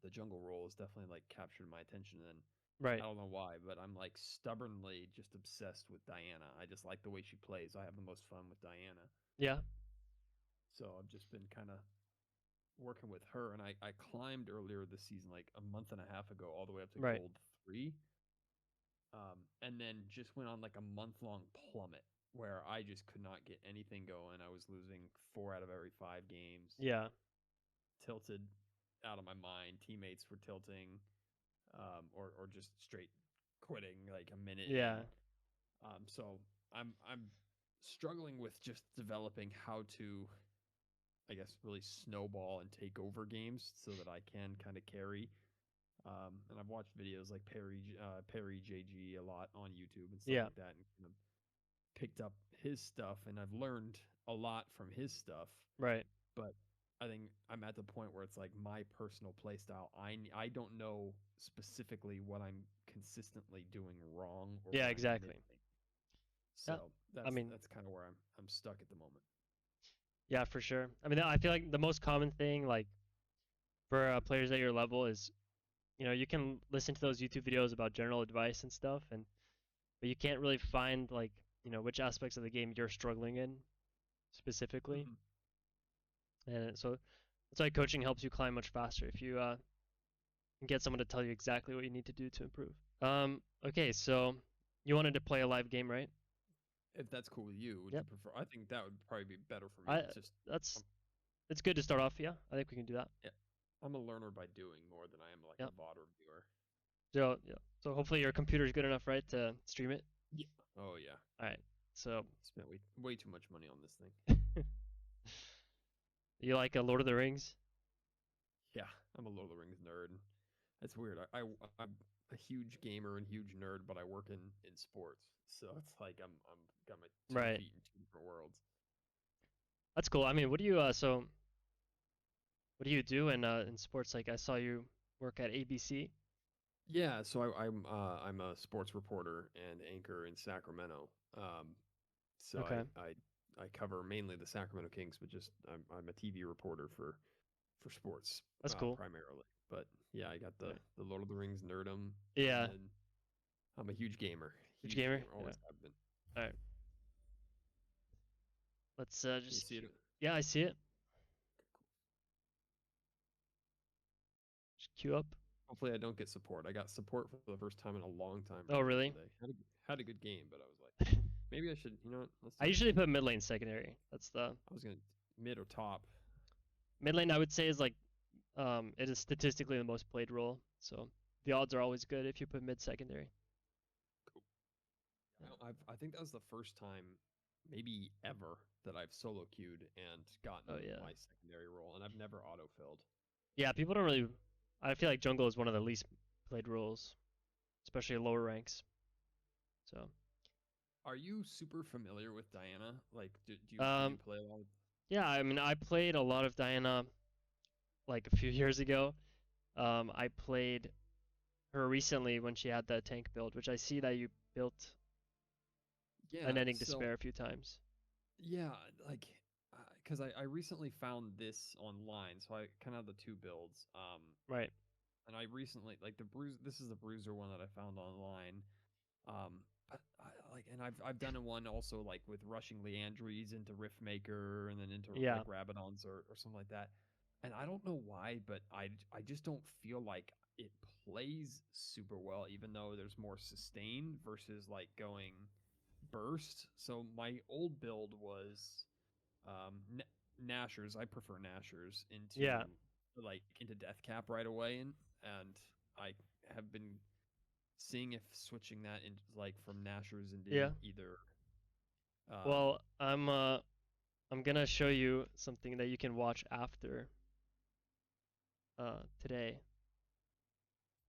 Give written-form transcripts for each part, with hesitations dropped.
the jungle role has definitely like captured my attention. And I Right. don't know why, but I'm like stubbornly just obsessed with Diana. I just like the way she plays. I have the most fun with Diana. Yeah. So I've just been kind of working with her, and I climbed earlier this season, like a month and a half ago, all the way up to Right. gold 3, and then just went on like a month long plummet where I just could not get anything going. I was losing 4 out of every 5 games, Yeah. tilted out of my mind. Teammates were tilting, or just straight quitting like a minute in. Yeah. So I'm struggling with just developing how to, I guess, really snowball and take over games so that I can kind of carry. And I've watched videos like Perry JG a lot on YouTube and stuff Yeah. like that, and kind of picked up his stuff, and I've learned a lot from his stuff. Right. But I think I'm at the point where it's like my personal play style. I don't know specifically what I'm consistently doing wrong or Yeah, what I'm exactly. missing. Yeah. So I mean, that's kind of where I'm stuck at the moment. yeah, for sure. I mean, I feel like the most common thing, like for players at your level, is you can listen to those YouTube videos about general advice and stuff, and but you can't really find like which aspects of the game you're struggling in specifically, Mm-hmm. and so that's why coaching helps you climb much faster if you can get someone to tell you exactly what you need to do to improve. Okay, so you wanted to play a live game, right? If that's cool with you, would you Yep. prefer? I think that would probably be better for me. I It's just that's I'm, it's good to start off. Yeah, I think we can do that. yeah, I'm a learner by doing more than I am like Yep. a VOD reviewer. So yeah. So hopefully your computer's good enough, right, to stream it. Yeah. Oh yeah. All right. So Spent way too much money on this thing. you like Lord of the Rings? Yeah, I'm a Lord of the Rings nerd. It's weird. I'm a huge gamer and huge nerd, but I work in sports, so it's like I'm got my 2 feet Right. in two different worlds. That's cool. I mean, what do you what do you do in sports? Like I saw you work at ABC. Yeah, so I'm a sports reporter and anchor in Sacramento. So Okay. I cover mainly the Sacramento Kings, but just I'm a TV reporter for sports That's cool. primarily. But yeah, I got Right. the Lord of the Rings nerdum, and Yeah. then I'm a huge gamer, Huge huge gamer. gamer, Yeah. always have been. All right. Let's You just see it? yeah, I see it. Just queue up. Hopefully, I don't get support. I got support for the first time in a long time Oh, earlier really? today. Had a good game, but I was like, maybe I should. You know what? Let's I do this usually again. put mid lane secondary. That's the I was gonna mid or top. mid lane. I would say is like it is statistically the most played role. So the odds are always good if you put mid secondary. Cool. Yeah. I think that was the first time, maybe ever, that I've solo queued and gotten Oh yeah. my secondary role, and I've never autofilled. Yeah. People don't really. I feel like jungle is one of the least played roles, especially lower ranks. So Are you super familiar with Diana? Like, do you um play a lot? yeah. I mean, I played a lot of Diana like a few years ago. I played her recently when she had that tank build, which I see that you built Yeah. Unending So Despair a few times. yeah, like, because I recently found this online, so I kind of have the two builds. Right. And I recently like the bruise. This is the bruiser one that I found online. But and I've done a one also like with rushing Leandries into Riftmaker and then into Yeah. like Rabadons or something like that. And I don't know why, but I just don't feel like it plays super well, even though there's more sustain versus like going burst. So my old build was Nashers. I prefer Nashers Yeah. into Death Cap right away, and I have been seeing if switching that into like from Nashers into Yeah. either. Um, Well, I'm gonna show you something that you can watch after today.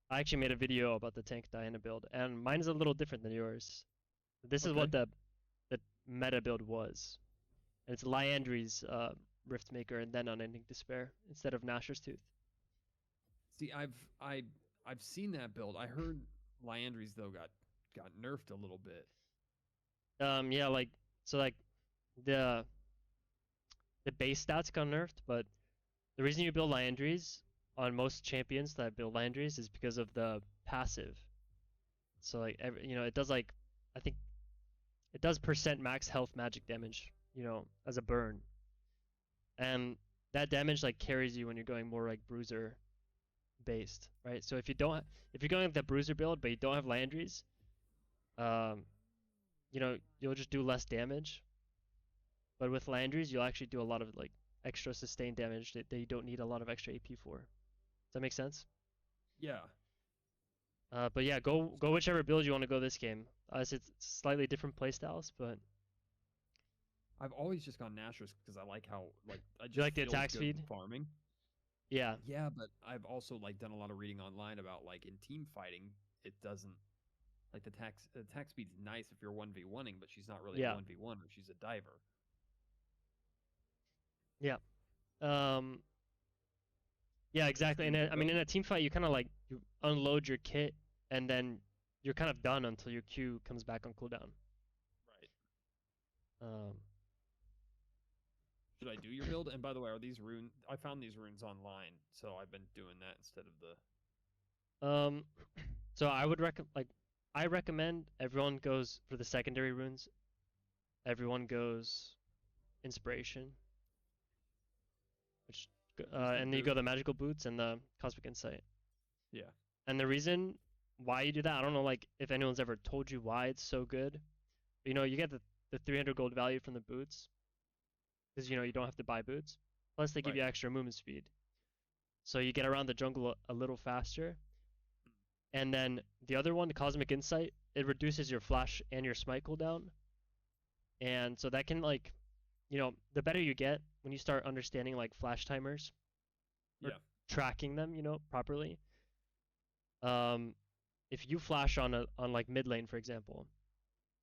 I actually made a video about the tank Diana build, and mine's a little different than yours. This is what okay. the meta build was. And it's Liandry's Riftmaker and then Unending Despair instead of Nashor's Tooth. See, I've seen that build. I heard Liandry's though got nerfed a little bit. Yeah, like so like the the base stats got nerfed, but the reason you build Liandry's on most champions that build Landry's is because of the passive. So like it does like I think it does percent max health magic damage, as a burn. And that damage like carries you when you're going more like bruiser based, right? So if you're going with the bruiser build but you don't have Landry's, um, you'll just do less damage. But with Landry's, you'll actually do a lot of like extra sustained damage that you don't need a lot of extra AP for. Does that make sense? Yeah. But yeah, go whichever build you want to go this game. It's slightly different playstyles, but I've always just gone Nashor's because I like how I do you just like the feels attack good speed? with farming. Yeah, Yeah, but I've also like done a lot of reading online about like in team fighting, it doesn't like the attack speed's nice if you're 1v1ing, but she's not really a yeah, 1v1 or she's a diver. yeah. Um, yeah, Which exactly. build And do you I mean, go? in a team fight, you kind of like you unload your kit, and then you're kind of done until your Q comes back on cooldown. Right. Um, Should I do your build? And by the way, are these runes? I found these runes online, so I've been doing that instead of the. um, so I recommend everyone goes for the secondary runes. Everyone goes inspiration, which Who's the and then you who's go the the magical boots and the cosmic insight. yeah. And the reason why you do that, I don't know like if anyone's ever told you why it's so good. But, you get the 300 gold value from the boots because you don't have to buy boots. Plus they give Right. you extra movement speed, so you get around the jungle a little faster. And then the other one, the cosmic insight, it reduces your flash and your smite cooldown. And so that can like, the better you get when you start understanding like flash timers or Yeah. tracking them, properly. Um, if you flash on like mid lane, for example,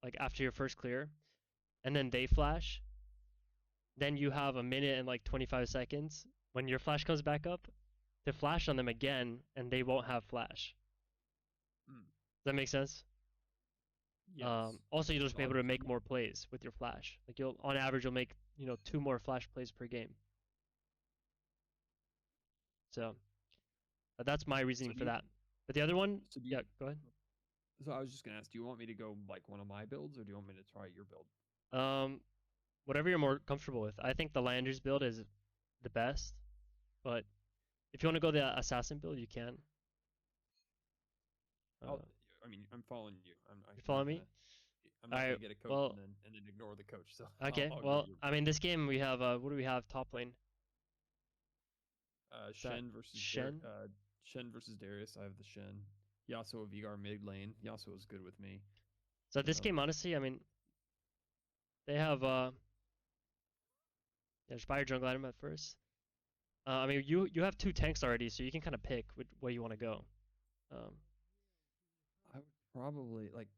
like after your first clear, and then they flash, then you have a minute and like 25 seconds when your flash comes back up to flash on them again, and they won't have flash. Mm. Does that make sense? Yes. Also, you'll just be So able to make yeah. more plays with your flash. Like on average, you'll make 2 more flash plays per game. So that's my So reasoning do for you? that. But the other one, So do you? yeah, go ahead. So I was just gonna ask, do you want me to go like one of my builds, or do you want me to try your build? Um, Whatever you're more comfortable with. I think the Landers build is the best, but if you want to go the assassin build, you can. I'll. Uh, I mean, I'm following you. you I'm follow not me? gonna. I'm All not right. gonna get a coach Well, and then ignore the coach. So okay. I'll go Well, your I mean, this game we have. What do we have? Top lane. Is that Shen? Shen versus Darius. I have the Shen. Yasuo Vigar mid lane. Yasuo is good with me. So this Um, game, honestly, I mean, they have yeah, just buy your jungle item at first. I mean, you have 2 tanks already, so you can kind of pick where you want to go. Um, I would probably like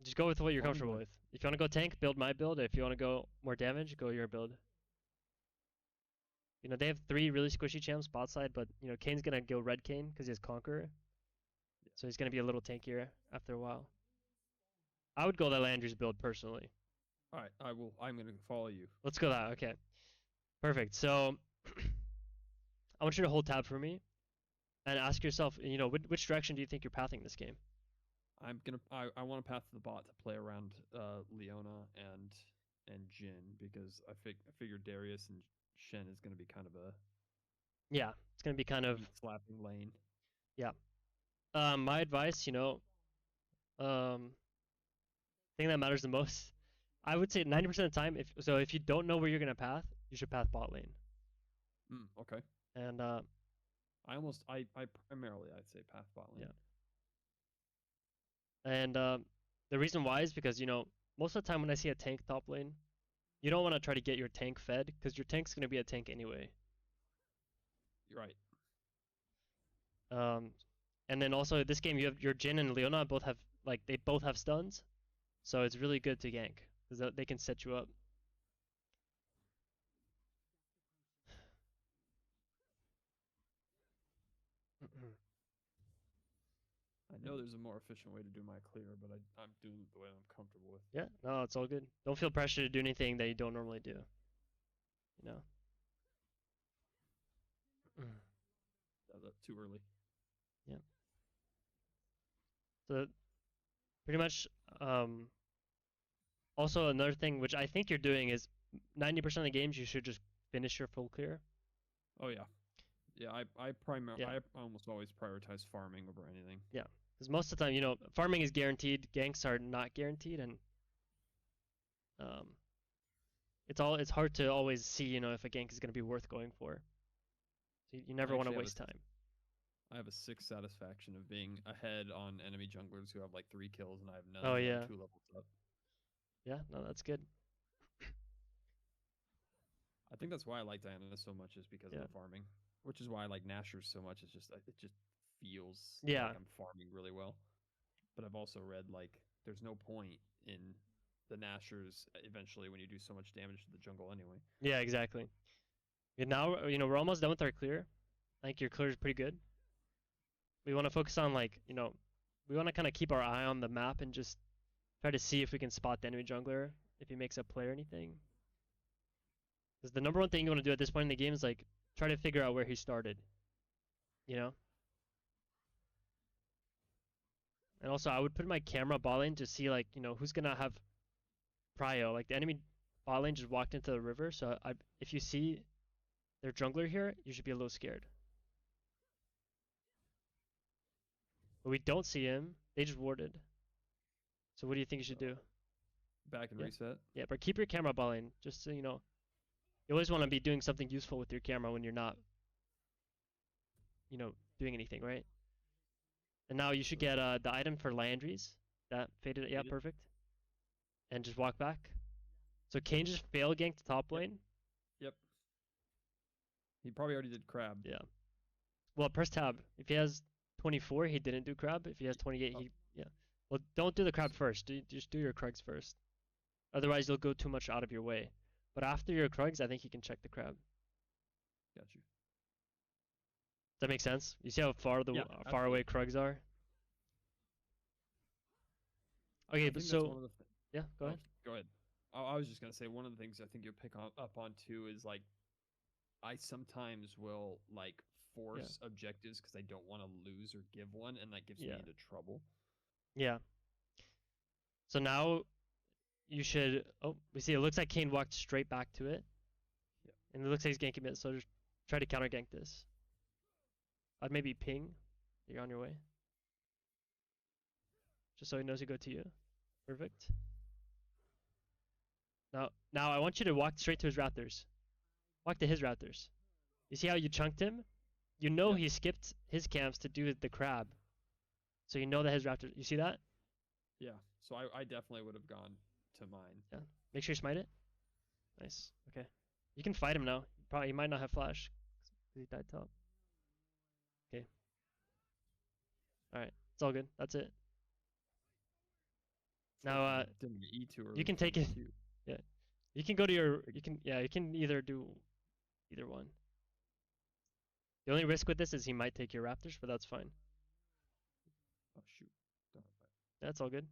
just go with what you're farming comfortable would. with. If you want to go tank, build my build. If you want to go more damage, go your build. They have 3 really squishy champs bot side, but Kane's gonna go red Kane because he has Conqueror, so he's gonna be a little tankier after a while. I would go that Landry's build personally. All right, I will. I'm gonna follow you. Let's go that. Okay, perfect. So I want you to hold tab for me and ask yourself, which direction do you think you're pathing this game? I'm gonna. I want to path the bot to play around Leona and Jin because I figure Darius and Shen is gonna be kind of a Yeah, it's gonna be kind of meat slapping lane. yeah. My advice, thing that matters the most, I would say 90% of the time, if you don't know where you're gonna path, you should path bot lane. Okay. And I primarily I'd say path bot yeah, lane. and the reason why is because most of the time when I see a tank top lane, you don't want to try to get your tank fed because your tank's gonna be a tank anyway. You're right. Um, and then also this game you have your Jin and Leona they both have stuns, so it's really good to gank because they can set you up. I know there's a more efficient way to do my clear, but I'm doing it the way I'm comfortable with. Yeah, no, it's all good. Don't feel pressure to do anything that you don't normally do. You know. too early. Yeah. So pretty much, um, also another thing which I think you're doing is 90% of the games you should just finish your full clear. Oh yeah, yeah. Yeah. I almost always prioritize farming over anything. Yeah. Because most of the time, farming is guaranteed, ganks are not guaranteed, and um, it's hard to always see, if a gank is going to be worth going for. So you I never want to actually have a waste time. I have a sick satisfaction of being ahead on enemy junglers who have like 3 kills and I have none Oh and they're yeah, 2 levels up. yeah, no, that's good. I think that's why I like Diana so much is because of Yeah, the farming, which is why I like Nashers so much. It's just it just feels like yeah, I'm farming really well. But I've also read like there's no point in the Nashers eventually when you do so much damage to the jungle anyway. yeah, exactly. And now, we're almost done with our clear. I think your clear is pretty good. We want to focus on we want to kind of keep our eye on the map and just try to see if we can spot the enemy jungler if he makes a play or anything. Because the number one thing you want to do at this point in the game is like try to figure out where he started. You know. And also, I would put my camera bot lane to see who's gonna have prio. Like the enemy bot lane just walked into the river, so if you see their jungler here, you should be a little scared. But we don't see him. They just warded. So what do you think you should do? Back and Yeah, reset. yeah, but keep your camera bot lane just so you know. You always want to be doing something useful with your camera when you're not, doing anything, right? And now you should Sure. get the item for Landry's. That faded. Yeah, Hate it. perfect. And just walk back. So Kane just fail ganked top Yep. lane. Yep. He probably already did crab. Yeah. Well, press tab. If he has 24, he didn't do crab. If he has 28, Oh, yeah. Well, don't do the crab first. Just do your Krugs first. Otherwise, you'll go too much out of your way. But after your Krugs, I think you can check the crab. got you. Does that make sense? You see how Yeah, far away absolutely. Krugs are? Okay, I but think that's so one of the. yeah, go Oh, ahead. go ahead. I was just gonna say one of the things I think you'll pick up on too is like I sometimes will like Yeah, force objectives because I don't want to lose or give one, and that gets me yeah, into trouble. yeah. So now you should. Oh, we see. It looks like Kane walked straight back to it, Yeah, and it looks like he's ganking it. So just try to counter gank this. I'd maybe ping. You're on your way, just so he knows to go to you. Perfect. Now I want you to walk straight to his Raptors. Walk to his Raptors. You see how you chunked him? You know yeah, he skipped his camps to do the crab. So you know that his Raptors. You see that? yeah. So I definitely would have gone to mine. Yeah. Make sure you smite it. Nice. Okay. You can fight him now. Probably he might not have flash. 'Cause he died top. Okay. Alright. It's all good. That's it. Now Didn't eat too you early can from take the it. queue. Yeah. You can go to your you can either do either one. The only risk with this is he might take your Raptors, but that's fine. Oh shoot! Don't have that. That's all good.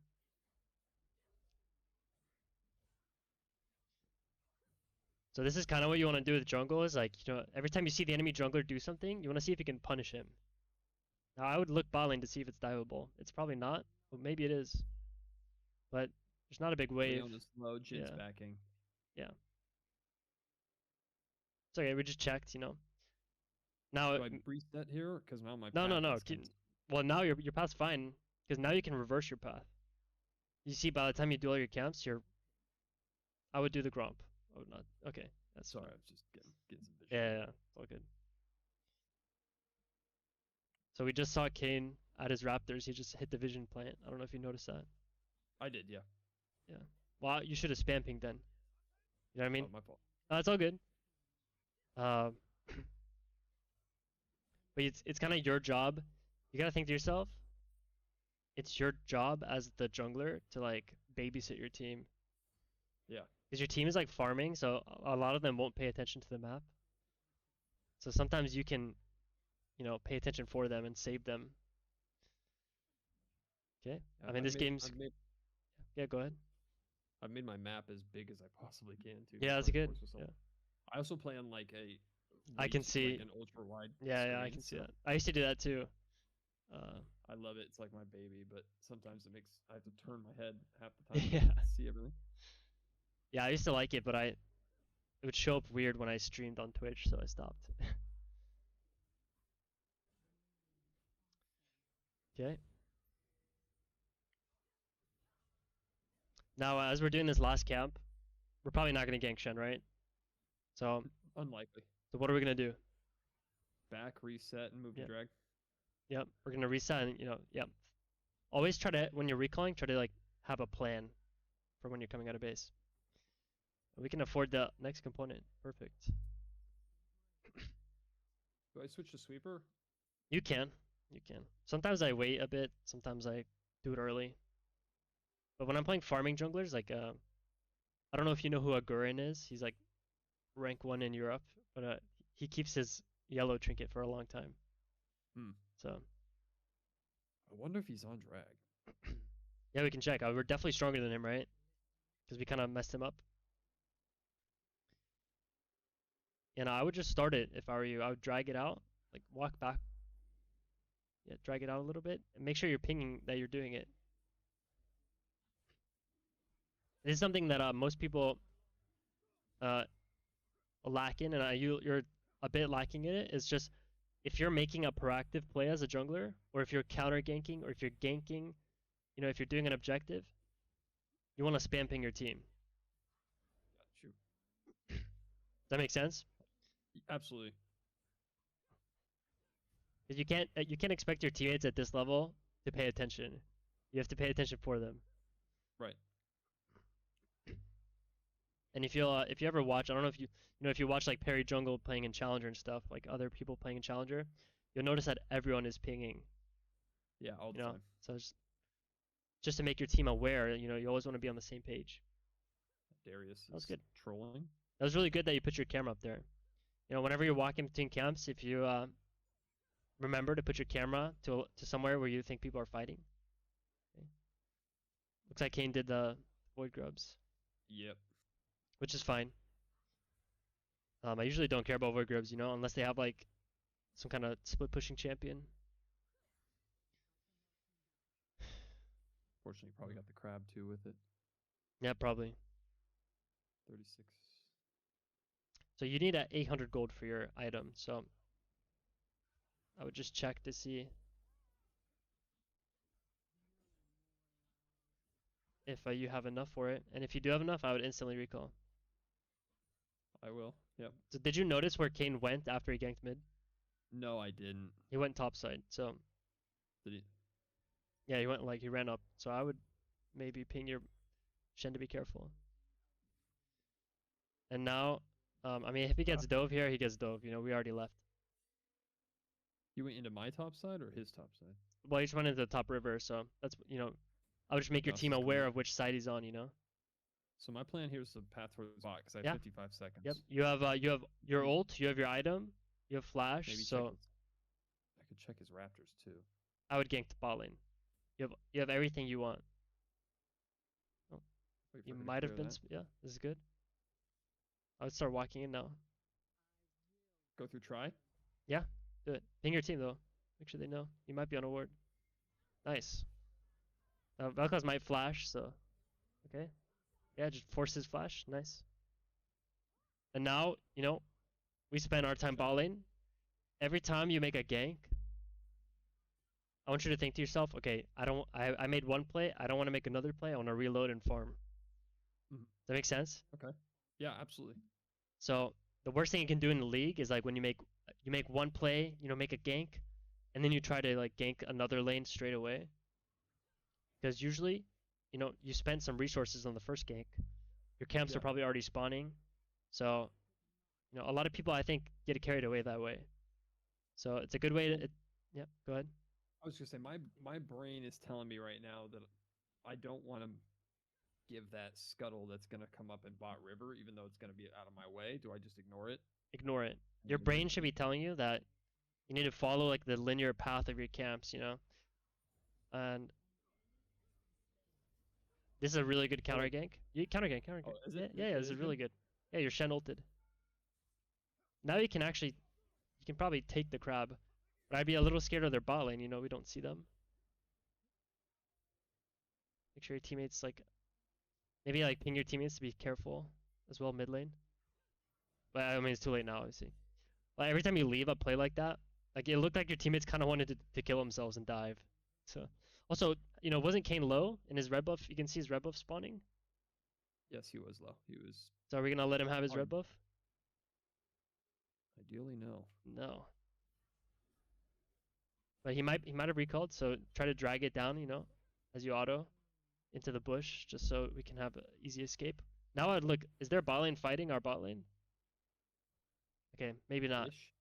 So this is kind of what you want to do with jungle is like, every time you see the enemy jungler do something, you want to see if you can punish him. Now I would look bot lane to see if it's diveable. It's probably not, but maybe it is. But there's not a big wave. Leon is low. Jin's Yeah, backing. yeah. It's okay. We just checked. Now, Do I reset here? Because now my no, no, path no. is kind of. Well, now your path's fine because now you can reverse your path. You see, by the time you do all your camps, I would do the Gromp. I would not. Okay, that's Sorry, fine. I was just getting some vision. Yeah, it's all good. So we just saw Kane at his Raptors. He just hit the vision plant. I don't know if you noticed that. I did, yeah. Yeah. Well, you should have spam pinged then. You know what I mean? Oh, my fault. It's all good. Um, but it's kind of your job. You gotta think to yourself. It's your job as the jungler to like babysit your team. Yeah. Because your team is like farming, so a lot of them won't pay attention to the map. So sometimes you can, pay attention for them and save them. Okay. I mean, I've this made game's. Yeah, go ahead. my map as big as I possibly can too. Yeah, that's Reinforce good. myself. Yeah. I also play on like a I way can too, like see. an ultra wide Yeah, I screen. can see So that. I used to do that too. Uh, I love it. It's like my baby, but sometimes I have to turn my head half the time to yeah, see everything. yeah, I used to like it, but it would show up weird when I streamed on Twitch, so I stopped. Okay. Now, as we're doing this last camp, we're probably not gonna gank Shen, right? So, Unlikely. so what are we gonna do? Back, reset, and move to Yep, drag. yep. We're gonna reset, and yep. Always try to when you're recalling, try to like have a plan for when you're coming out of base. We can afford the next component. Perfect. Do I switch to sweeper? You can, you can. Sometimes I wait a bit. Sometimes I do it early. But when I'm playing farming junglers, like I don't know if you know who Agurin is. He's like rank 1 in Europe, but he keeps his yellow trinket for a long time. Hmm. So I wonder if he's on drag. yeah, we can check. We're definitely stronger than him, right? Because we kind of messed him up. And I would just start it if I were you. I would drag it out, like walk back. Yeah, drag it out a little bit, and make sure you're pinging that you're doing it. This is something that most people uh, lack in, and you're a bit lacking in it. Is just if you're making a proactive play as a jungler, or if you're counter ganking, or if you're ganking, if you're doing an objective, you want to spam ping your team. Got you. Does that make sense? Absolutely. Because you can't expect your teammates at this level to pay attention. You have to pay attention for them. Right. And if you ever watch, I don't know if you watch like Perry Jungle playing in Challenger and stuff, like other people playing in Challenger, you'll notice that everyone is pinging. Yeah, all the time. So just to make your team aware, you always want to be on the same page. Darius That was is good. trolling. That was really good that you put your camera up there. Whenever you're walking between camps, if you remember to put your camera to somewhere where you think people are fighting. Okay. Looks like Kane did the void grubs, Yep. which is fine. I usually don't care about void grubs, unless they have like some kind of split pushing champion. Fortunately, probably got the crab too with it. Yeah, probably. 36. So you need 800 gold for your item. So I would just check to see if you have enough for it. And if you do have enough, I would instantly recall. I will. Yep. So did you notice where Kane went after he ganked mid? No, I didn't. He went topside. So Did he? yeah, he ran up. So I would maybe ping your Shen to be careful. And now, I mean, if he gets dove here, he gets dove. We already left. You went into my top side or his top side? Well, he just went into the top river, so that's I would just make your Us team is aware coming. of which side he's on. So my plan here is to path towards the bot because I have Yeah. 55 seconds. Yep. You have your ult. You have your item. You have flash. Maybe So I could check his raptors too. I would gank the bot lane. You have everything you want. Oh, Wait for you her to might have clear been. that. Yeah, this is good. I would start walking in now. Go through try. Yeah, do it. Ping your team though. Make sure they know. You might be on a ward. Nice. Vel'Koz might flash, so okay. Yeah, just force his flash. Nice. And now, we spend our time bot lane. Every time you make a gank, I want you to think to yourself, okay, I made one play, I don't want to make another play, I want to reload and farm. Mhm. Does that make sense? Okay. Yeah, absolutely. So the worst thing you can do in the league is like when you make one play, make a gank, and then you try to like gank another lane straight away. Because usually, you spent some resources on the first gank. Your camps are Yeah. probably already spawning. So, a lot of people I think get carried away that way. So it's a good way to. Yeah, go ahead. I was gonna say my brain is telling me right now that I don't want to give that scuttle that's gonna come up in bot river, even though it's gonna be out of my way. Do I just ignore it? Ignore it. Your brain should be telling you that you need to follow like the linear path of your camps, And this is a really good counter gank. You counter gank. Oh, is Yeah, it? yeah, It this is is really good? good. Yeah, you're Shen ulted. Now you can actually you can probably take the crab. But I'd be a little scared of their bot lane. You know, we don't see them. Make sure your teammates like maybe like ping your teammates to be careful as well mid lane. But I mean, it's too late now, obviously. Like every time you leave a play like that, like it looked like your teammates kind of wanted to kill themselves and dive. So also, you know, wasn't Kane low in his red buff? You can see his red buff spawning. Yes, he was low. He was. So are we gonna let him have his red buff? Ideally, no. No. But he might have recalled, so try to drag it down, you know, as you auto into the bush, just so we can have an easy escape. Now I'd look, is their bot lane fighting our bot lane? Okay, maybe not. Ish.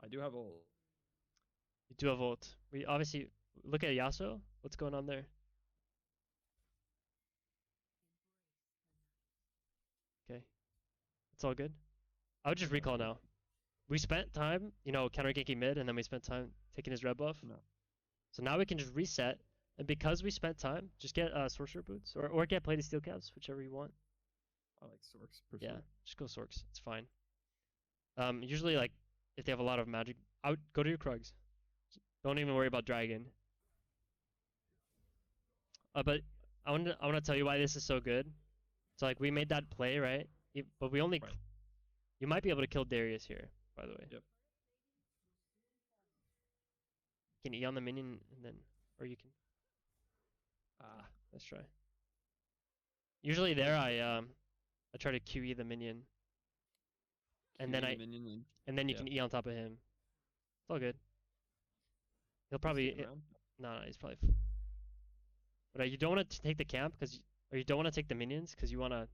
I do have a. You do have ult. We obviously look at Yasuo. What's going on there? Okay, it's all good. I would just recall now. We spent time, you know, counter ganking mid, and then we spent time taking his red buff. No. So now we can just reset, and because we spent time, just get sorcerer boots or get plated steel caps, whichever you want. I like Sorks. Yeah, just go Sorks. It's fine. Usually like if they have a lot of magic, I would go to your Krugs. Don't even worry about dragon. But I want to tell you why this is so good. So like we made that play, right? But we only you might be able to kill Darius here, by the way. Yep. You can E on the minion and then or you can let's try. Usually there I try to QE the minion. And then you can E on top of him. It's all good. He'll probably no, he's probably. But you don't want to take the camp or you don't want to take the minions because you want to.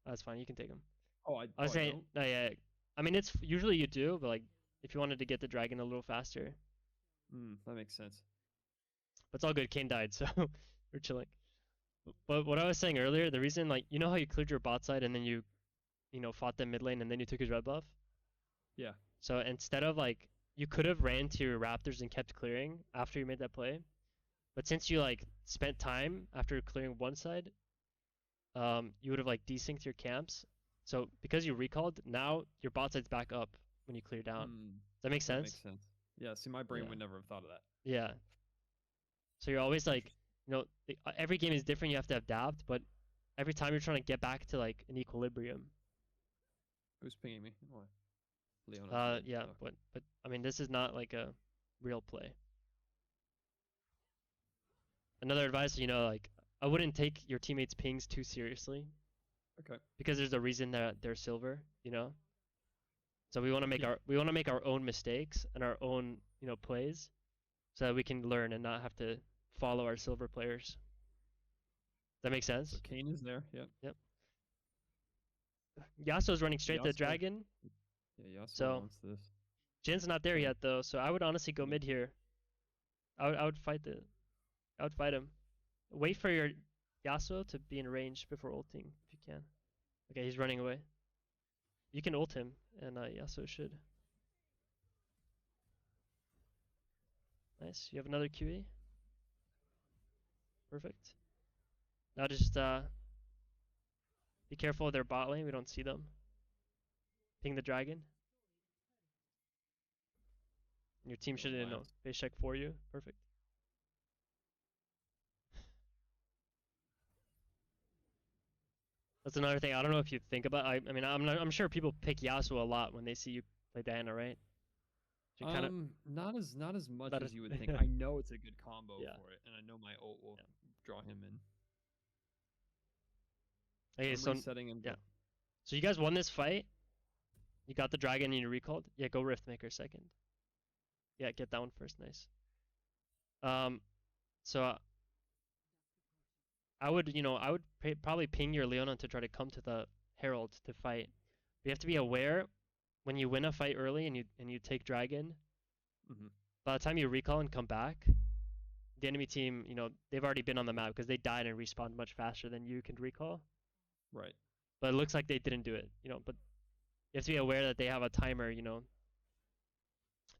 That's fine. You can take them. I was saying, no, yeah. I mean, it's usually you do, but like if you wanted to get the dragon a little faster. That makes sense. But it's all good. Kane died, so we're chilling. But what I was saying earlier, the reason like you know how you cleared your bot side and then you know fought them mid lane and then you took his red buff. Yeah. So instead of like you could have ran to your raptors and kept clearing after you made that play, but since you like spent time after clearing one side, you would have like desynced your camps. So because you recalled, now your bot side's back up when you clear down. Does that make sense? That makes sense. Yeah. See, my brain would never have thought of that. Yeah. So you're always like, you know, every game is different. You have to adapt, but every time you're trying to get back to like an equilibrium. Who's pinging me? Why? Leona. Yeah, but I mean, this is not like a real play. Another advice, you know, like I wouldn't take your teammates' pings too seriously. Okay. Because there's a reason that they're silver, you know. So we want to make our own mistakes and our own, you know, plays, so that we can learn and not have to follow our silver players. Does that make sense? So Kane is there. Yep. Yep. Yasuo's running straight to the dragon. Yeah, Yasuo wants this. Jin's not there yet though, so I would honestly go mid here. I would fight him. Wait for your Yasuo to be in range before ulting if you can. Okay, he's running away. You can ult him, and Yasuo should. Nice. You have another QE. Perfect. Now just be careful of their bot lane. We don't see them. Ping the dragon. Your team should know. Base check for you. Perfect. That's another thing. I don't know if you think about. I mean, I'm sure people pick Yasuo a lot when they see you play Diana, right? So not as much as you would think. I know it's a good combo for it, and I know my ult will draw him in. Okay, so setting him. Yeah. So you guys won this fight. You got the dragon and you recalled. Yeah, go Riftmaker second. Yeah, get that one first. Nice. So I would probably ping your Leona to try to come to the Herald to fight. But you have to be aware when you win a fight early and you take dragon. By the time you recall and come back, the enemy team, you know, they've already been on the map because they died and respawned much faster than you can recall. Right. But it looks like they didn't do it, you know. But you have to be aware that they have a timer, you know,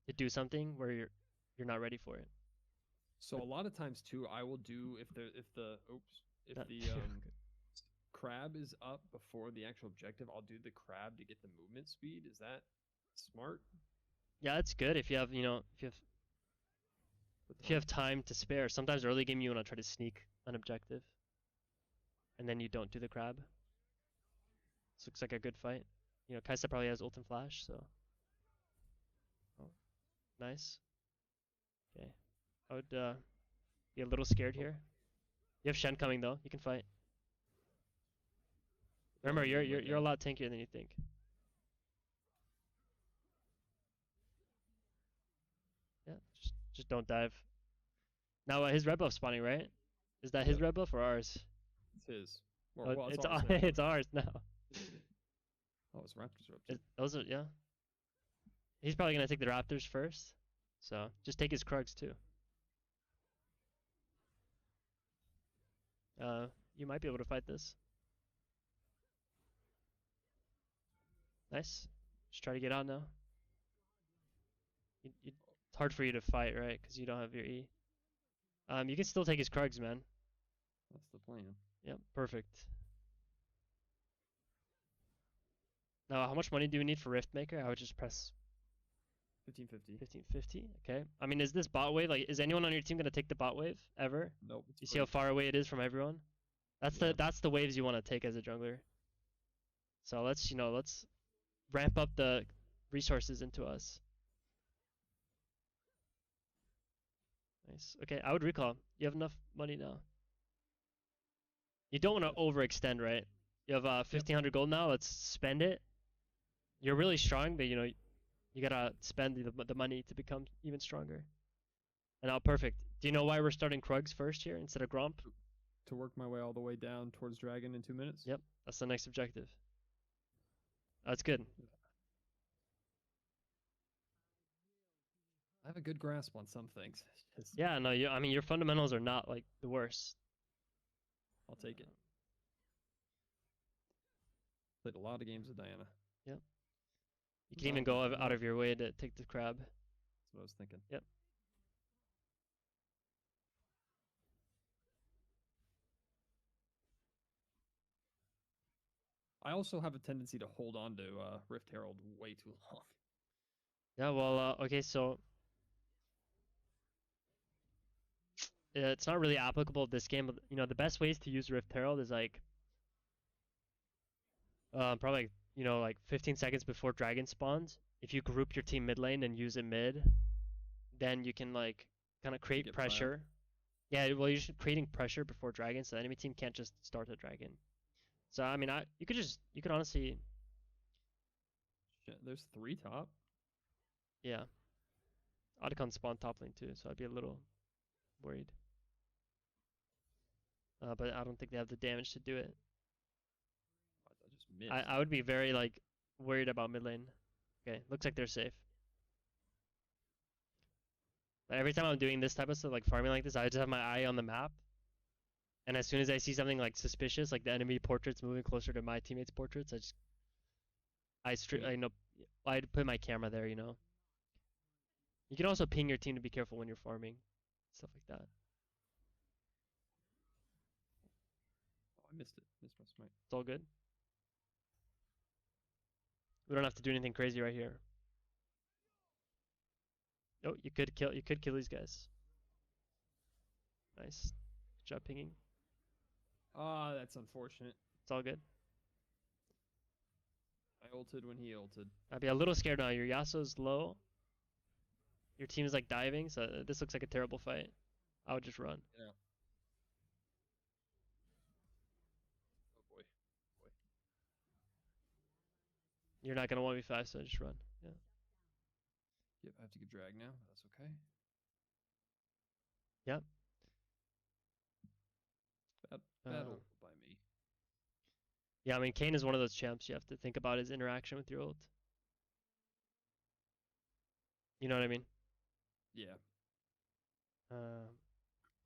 to do something where you're not ready for it. So a lot of times too, I will do if the crab is up before the actual objective, I'll do the crab to get the movement speed. Is that smart? Yeah, it's good if you have, Put if you them. have time to spare. Sometimes early game you want to try to sneak an objective, and then you don't do the crab. This looks like a good fight. Kaisa probably has ult and flash, so oh, nice. Okay, I would be a little scared Oh, here. You have Shen coming though. You can fight. yeah, Remember, he's you're in you're mid you're a there. lot tankier than you think. Yeah, just don't dive. Now his red buff spawning, right? Is that his Yep, red buff or ours? it's his. Or Oh, well, it's it's ours now. it's ours now. Oh, it's Raptors are up too. Those are, yeah. He's probably gonna take the Raptors first, so just take his Krugs too. You might be able to fight this. Nice. Just try to get out now. It's hard for you to fight, right? Because you don't have your E. You can still take his Krugs, man. That's the plan. Yep, perfect. Now, how much money do we need for Rift Maker? I would just press 1550. 1550. Okay. I mean, is this bot wave, like, is anyone on your team gonna take the bot wave ever? Nope, it's You see how free. far away it is from everyone? Yeah. That's the waves you want to take as a jungler. So let's ramp up the resources into us. Nice. Okay, I would recall. You have enough money now. You don't want to overextend, right? You have Yep. 1500 gold now. Let's spend it. You're really strong, but you gotta spend the money to become even stronger. And now, perfect. Do you know why we're starting Krugs first here instead of Gromp? To work my way all the way down towards Dragon in 2 minutes. Yep, that's the next objective. That's good. I have a good grasp on some things. Yeah, no, I mean your fundamentals are not like the worst. I'll take it. Played a lot of games with Diana. Yep. You can Well, even go you out know, of your way to take the crab. that's what I was thinking. Yep. I also have a tendency to hold on to Rift Herald way too long. Yeah, well, okay, so it's not really applicable to this game. But, the best ways to use Rift Herald is like probably like 15 seconds before Dragon spawns. If you group your team mid lane and use it mid, then you can like kind of To create get primed. pressure. Yeah, well, you're just creating pressure before Dragon, so the enemy team can't just start a Dragon. So I mean, you could honestly, Shit, there's 3 top. yeah, Otacon spawn top lane too, so I'd be a little worried. But I don't think they have the damage to do it. I just missed. I would be very like worried about mid lane. Okay, looks like they're safe. But every time I'm doing this type of stuff, like farming like this, I just have my eye on the map. And as soon as I see something like suspicious, like the enemy portraits moving closer to my teammates' portraits, I know I'd put my camera there. You can also ping your team to be careful when you're farming, stuff like that. Oh, I missed it. Missed my smite. It's all good. We don't have to do anything crazy right here. Oh, you could kill these guys. Nice. Good job pinging. Ah, that's unfortunate. It's all good. I ulted when he ulted. I'd be a little scared now. Your Yasuo's low. Your team is like diving, so this looks like a terrible fight. I would just run. Yeah. Oh boy. Boy. You're not gonna 1v5, so just run. Yeah. Yep, I have to get drag now. That's okay. Yep. Bad ult by me. Yeah, I mean, Kane is one of those champs you have to think about his interaction with your ult. You know what I mean? Yeah. Uh,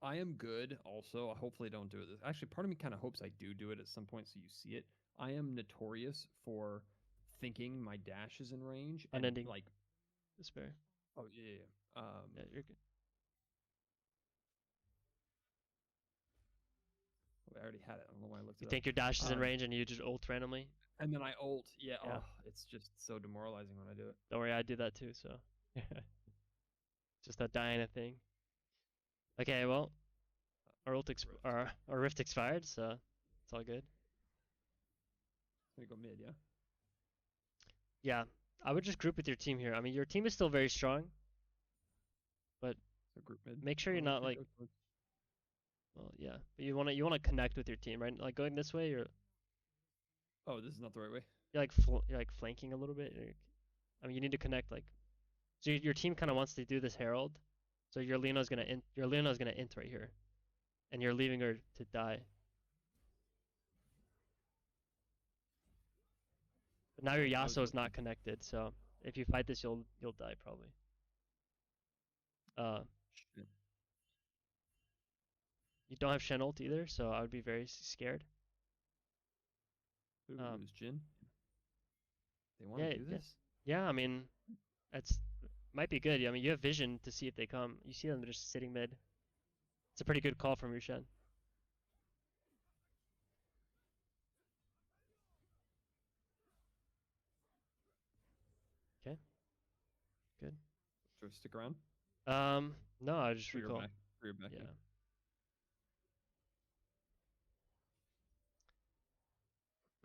I am good also. I hopefully don't do it. Actually, part of me kind of hopes I do it at some point so you see it. I am notorious for thinking my dash is in range and Unending like, despair. oh yeah. Yeah, you're good. I already had it. I don't know why I looked You it up. think your dash is in range and you just ult randomly? And then I ult. Yeah. Yeah. Oh, it's just so demoralizing when I do it. Don't worry, I do that too. So Just a Diana thing. Okay, well, Rift. our rift expired, so it's all good. Gonna go mid, yeah. Yeah, I would just group with your team here. I mean, your team is still very strong, but So group mid. make sure you're Oh, we not could like, go towards. well, yeah, but you wanna connect with your team, right? Like going this way, Oh, this is not the right way. you're like flanking a little bit. I mean, you need to connect like, so your team kind of wants to do this herald, so your Leona's gonna int right here, and you're leaving her to die. But now your Oh, I was Yasuo is looking. not connected, so if you fight this, you'll die probably. Uh, Shit. you don't have Shen ult either, so I would be very scared. Ooh, Um, lose Jin. They want yeah, to do yeah, this? yeah. I mean, that's might be good. I mean, you have vision to see if they come. You see them just sitting mid. It's a pretty good call from your Shen. Okay, good. Should I stick around? No, I just For your recall. back. For your Yeah. backing.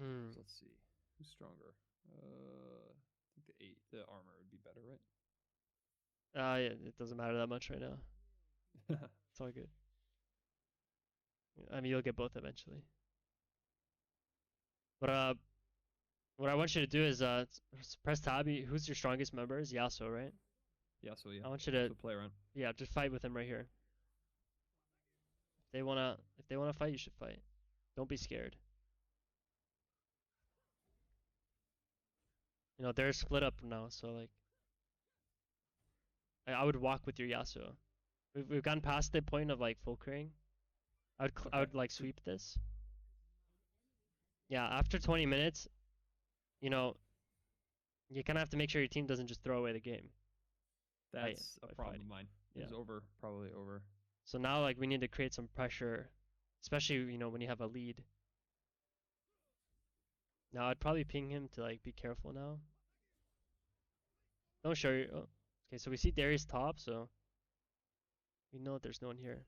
Hmm. So let's see. Who's stronger? I think the 8, the armor would be better, Yeah, it doesn't matter that much right now. right? It's all good. I mean, you'll get both eventually. But what I want you to do is press tab. Who's your strongest member? Is Yasuo, right? Yeah, so yeah. I want you to So play around. yeah, just fight with him right here. If they wanna fight, you should fight. Don't be scared. You know they're split up now, so like I would walk with your Yasuo. We've gotten past the point of like full clearing. I Okay. would like So sweep this. Yeah, after 20 minutes, you know you kind of have to make sure your team doesn't just throw away the game that's a by problem fighting. of mine. It Yeah. is over. Probably over. So now like we need to create some pressure, especially when you have a lead. Now I'd probably ping him to like be careful now. Don't show you. Oh. Okay, so we see Darius top, so we know that there's no one here.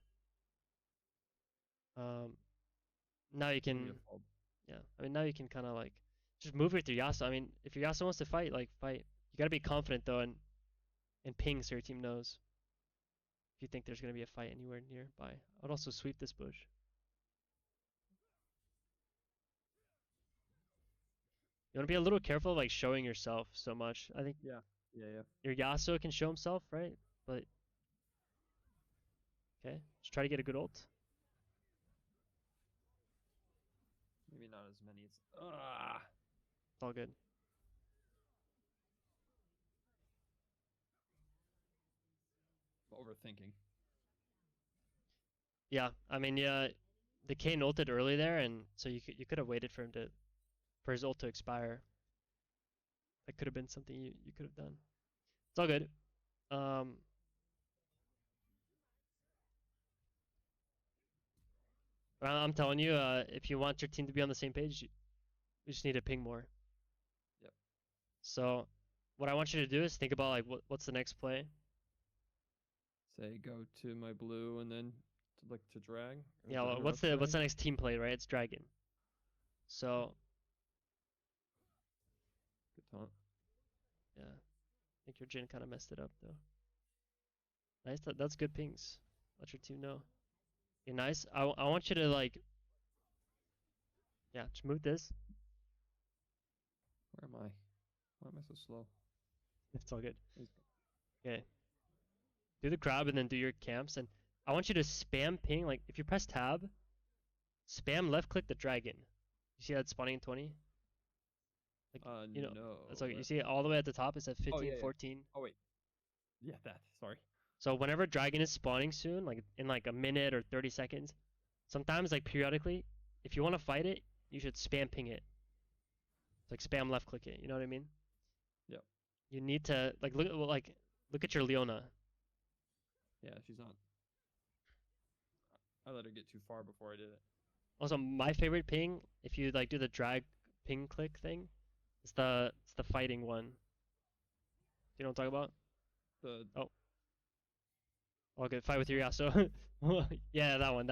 Um, now you Maybe a can, fall. yeah. I mean, now you can kind of like just move with your Yasuo. I mean, if your Yasuo wants to fight, like fight. You gotta be confident though, and ping so your team knows if you think there's gonna be a fight anywhere nearby. I'd also sweep this bush. You wanna be a little careful like showing yourself so much. I think Yeah. Yeah, yeah. your Yasuo can show himself, right? But okay, just try to get a good ult. Maybe not as many as. Ah. It's all good. Overthinking. Yeah, I mean, yeah, the Kane ulted early there, and so you could have waited for him to for his ult to expire. That could have been something you could have done. It's all good. Um, but I'm telling you, if you want your team to be on the same page, you just need to ping more. Yep. So, what I want you to do is think about like what's the next play. Say go to my blue and then to look to drag. Or Yeah, well, her up what's drag. the next team play, right? It's dragon. So, Good taunt. yeah, I think your Jin kind of messed it up though. Nice, that's good pings. Let your team know. Okay, nice. I want you to like, yeah, just move this. Where am I? Why am I so slow? It's all good. There's- Okay. Do the grab and then do your camps. And I want you to spam ping. Like, if you press tab, spam left click the dragon. You see that spawning in 20? Like, No. it's like you see it all the way at the top. It's at Oh 15, yeah, yeah. 14. Oh wait. Yeah, that. Sorry. So whenever dragon is spawning soon, like in like a minute or 30 seconds, sometimes like periodically, if you want to fight it, you should spam ping it. It's like spam left click it. You know what I mean? Yep. You need to look at your Leona. Yeah, she's not. I let her get too far before I did it. Also, my favorite ping, if you like do the drag ping click thing, it's the fighting one. Do you know what I'm talking about? The Oh, all good. Fight with your Yasuo. Yeah, that one.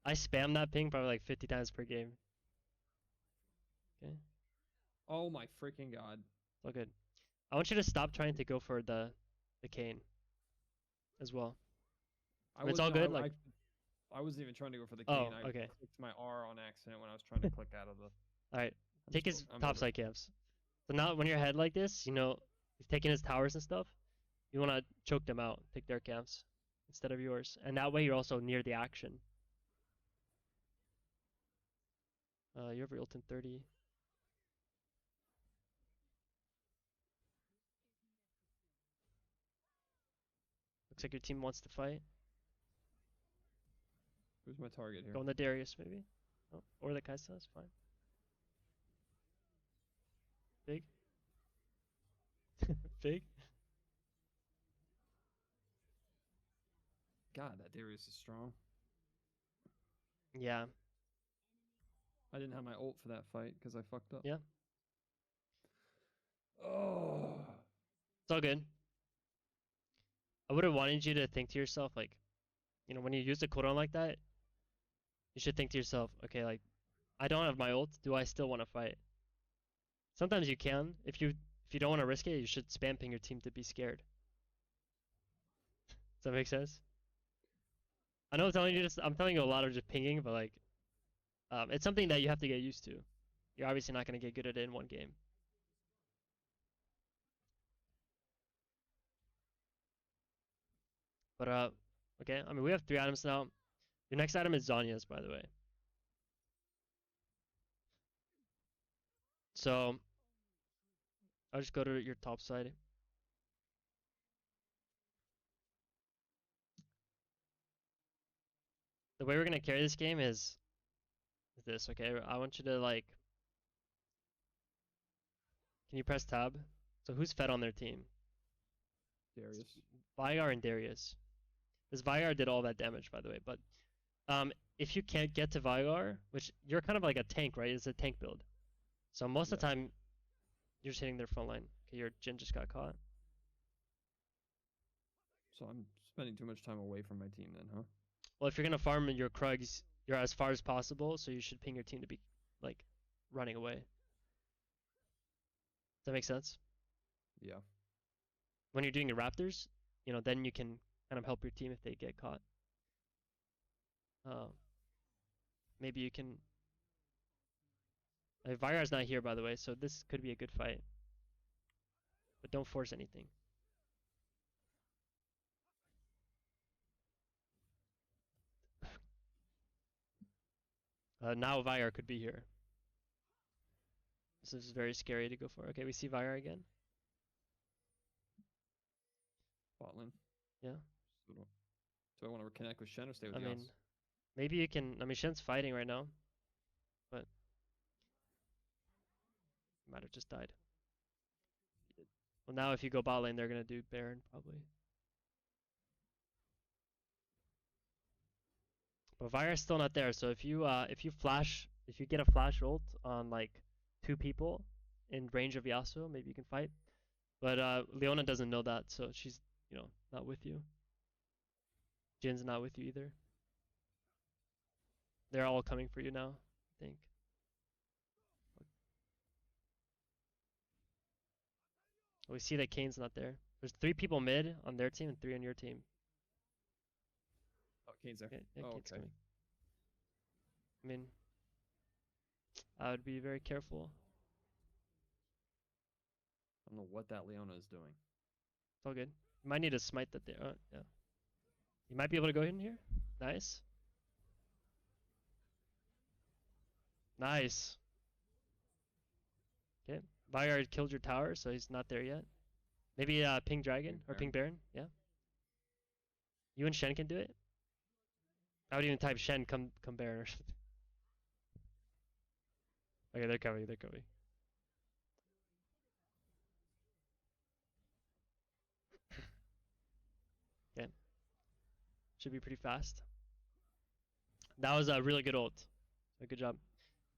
I spam that ping probably like 50 times per game. Okay, oh my freaking god! it's all good. I want you to stop trying to go for the cane as well. I mean, it's all good. Like, I wasn't even trying to go for the cane. oh, I okay. clicked my R on accident when I was trying to click out of the. All right. Take his I'm top over it. side camps. So now when you're ahead like this, he's taking his towers and stuff. You want to choke them out, take their camps instead of yours, and that way you're also near the action. You have your ult in 30. Looks like your team wants to fight. Who's my target here? Go on the Darius maybe, oh, or the Kaisa. That's fine. Big, big. God, that Darius is strong. Yeah, I didn't have my ult for that fight because I fucked up. yeah. Oh. It's all good. I would have wanted you to think to yourself, like, when you use the cooldown like that, you should think to yourself, okay, like, I don't have my ult. Do I still want to fight? Sometimes you can. If you don't want to risk it, you should spam ping your team to be scared. Does that make sense? I know I'm telling you a lot of just pinging, but like, it's something that you have to get used to. You're obviously not going to get good at it in one game. But okay. I mean, we have 3 items now. Your next item is Zanya's, by the way. So I'll just go to your top side. The way we're gonna carry this game is this, okay? I want you to like, can you press tab? So who's fed on their team? Darius. Vygar and Darius. This Vygar did all that damage, by the way. But if you can't get to Vygar, which you're kind of like a tank, right? It's a tank build. So most of the time, you're just hitting their front line. Okay, your Jin just got caught. So I'm spending too much time away from my team then, huh? Well, if you're gonna farm your Krugs, you're as far as possible, so you should ping your team to be like running away. Does that make sense? Yeah. When you're doing your Raptors, then you can kind of help your team if they get caught. Maybe you can. Vygar's not here, by the way, so this could be a good fight. But don't force anything. Now Vygar could be here. This is very scary to go for. Okay, we see Vygar again. Botland. Yeah. So do I want to reconnect with Shen or stay with I Yas? mean, maybe you can. I mean, Shen's fighting right now, but might have just died. Well, now if you go bot lane, they're gonna do Baron probably. But Vygar's still not there, so if you get a flash ult on like 2 people in range of Yasuo, maybe you can fight. But Leona doesn't know that, so she's not with you. Jin's not with you either. They're all coming for you now, I think. We see that Kane's not there. There's 3 people mid on their team and 3 on your team. Oh, Kane's there. Yeah, Oh, Kane's okay. coming. I mean, I would be very careful. I don't know what that Leona is doing. It's all good. You might need to smite that there. Yeah. You might be able to go in here. Nice. Nice. Okay. Vygar killed your tower, so he's not there yet. Maybe ping Dragon or ping Baron. Yeah. You and Shen can do it. I would even type Shen, come Baron or something. Okay, they're coming. Okay. Should be pretty fast. That was a really good ult. Good job.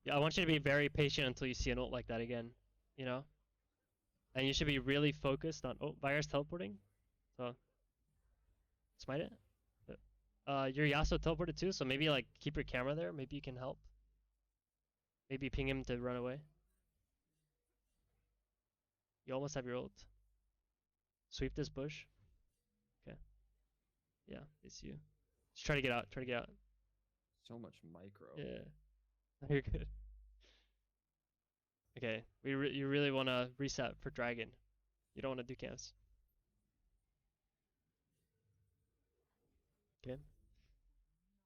Yeah, I want you to be very patient until you see an ult like that again. And you should be really focused on. Oh, Vigar's teleporting. So smite it. Your Yasuo teleported too, so maybe like keep your camera there. Maybe you can help. Maybe ping him to run away. You almost have your ult. Sweep this bush. Okay. Yeah, it's you. Just try to get out. Try to get out. So much micro. Yeah. You're good. Okay. You really want to reset for dragon. You don't want to do camps. Okay.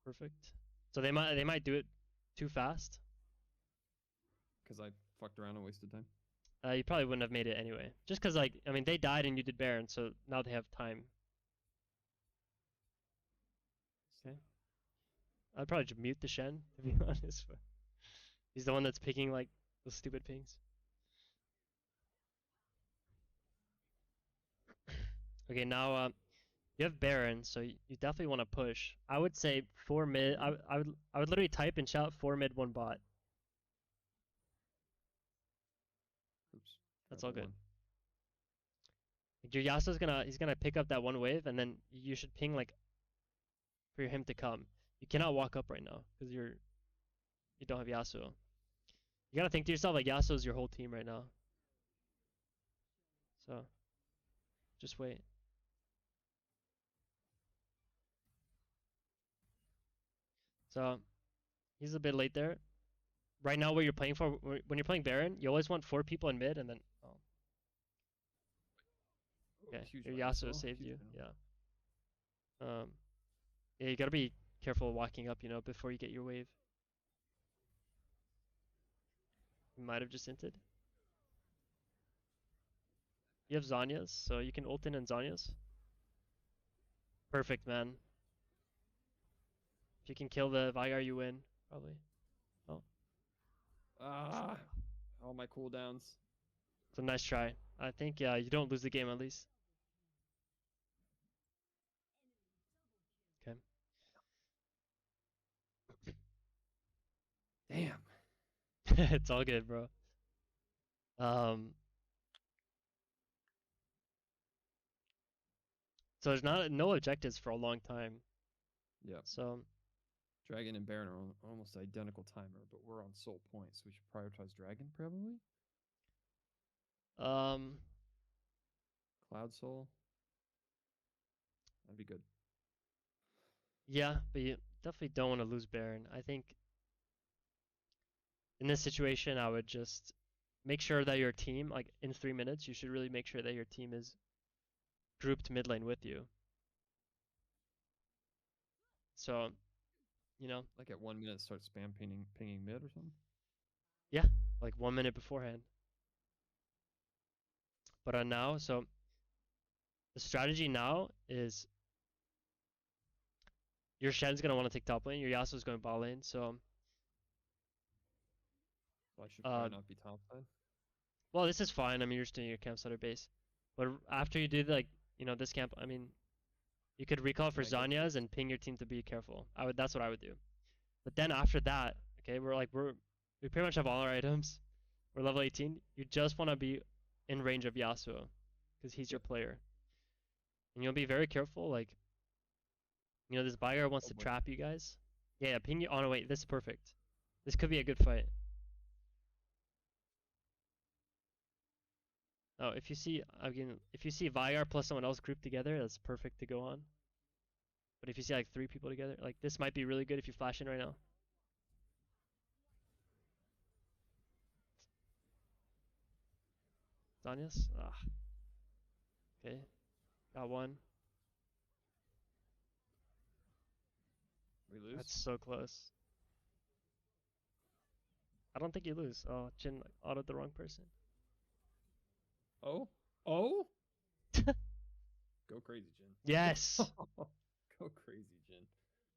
Perfect. So they might do it too fast. Because I fucked around and wasted time. You probably wouldn't have made it anyway. Just because, like, I mean, they died and you did Baron, so now they have time. Okay. I'd probably just mute the Shen, to be honest. But he's the one that's picking, like, those stupid pings. Okay, now, you have Baron, so you definitely want to push. I would say 4 mid. I would literally type and shout 4 mid, 1 bot. Oops. That's Grab all the good. one. Like, your Yasuo's he's gonna pick up that one wave, and then you should ping, like, for him to come. You cannot walk up right now, because you don't have Yasuo. You gotta think to yourself, like, Yasuo's your whole team right now. So, just wait. So, he's a bit late there. Right now, what you're playing for, when you're playing Baron, you always want 4 people in mid, and then, oh, okay, Huge your Vital Yasuo Soul, saved huge you, Vital. yeah. Yeah, you gotta be careful walking up, before you get your wave. You might have just inted. You have Zanyas, so you can ult in Zanyas. Perfect, man. If you can kill the Veigar, you win, probably. Oh, Ah, all my cooldowns. it's a nice try. I think, yeah, you don't lose the game at least. Okay. Damn. It's all good, bro. Um, so there's no objectives for a long time. Yep. So, Dragon and Baron are almost identical timer, but we're on soul points, so we should prioritize Dragon probably. um, Cloud Soul. That'd be good. yeah, but you definitely don't want to lose Baron. I think in this situation, I would just make sure that your team, like in 3 minutes, you should really make sure that your team is grouped mid lane with you. So, you know, Like at 1 minute, start spam pinging mid or something. yeah, like 1 minute beforehand. But now, so the strategy now is your Shen's gonna want to take top lane, your Yasuo's going bot lane. So, So I should probably not be top side. well, this is fine. I mean, you're just doing your campsite base. But after you do like, this camp, I mean, you could recall for Can I get Zanyas and ping your team to be careful. That's what I would do. But then after that, okay, we pretty much have all our items. We're level 18. You just want to be in range of Yasuo, because he's your Yep. player. And you'll be very careful. Like, this buyer wants Oh to boy. trap you guys. Yeah, ping you. Oh no, wait, this is perfect. This could be a good fight. Oh, if you see Vyar plus someone else grouped together, that's perfect to go on. But if you see like 3 people together, like this might be really good if you flash in right now. Zanyas? Ah. Okay. Got one. We lose. That's so close. I don't think you lose. Oh, Jin like, autoed the wrong person. Oh. Oh. Go crazy, Jin. Yes! Go crazy, Jin.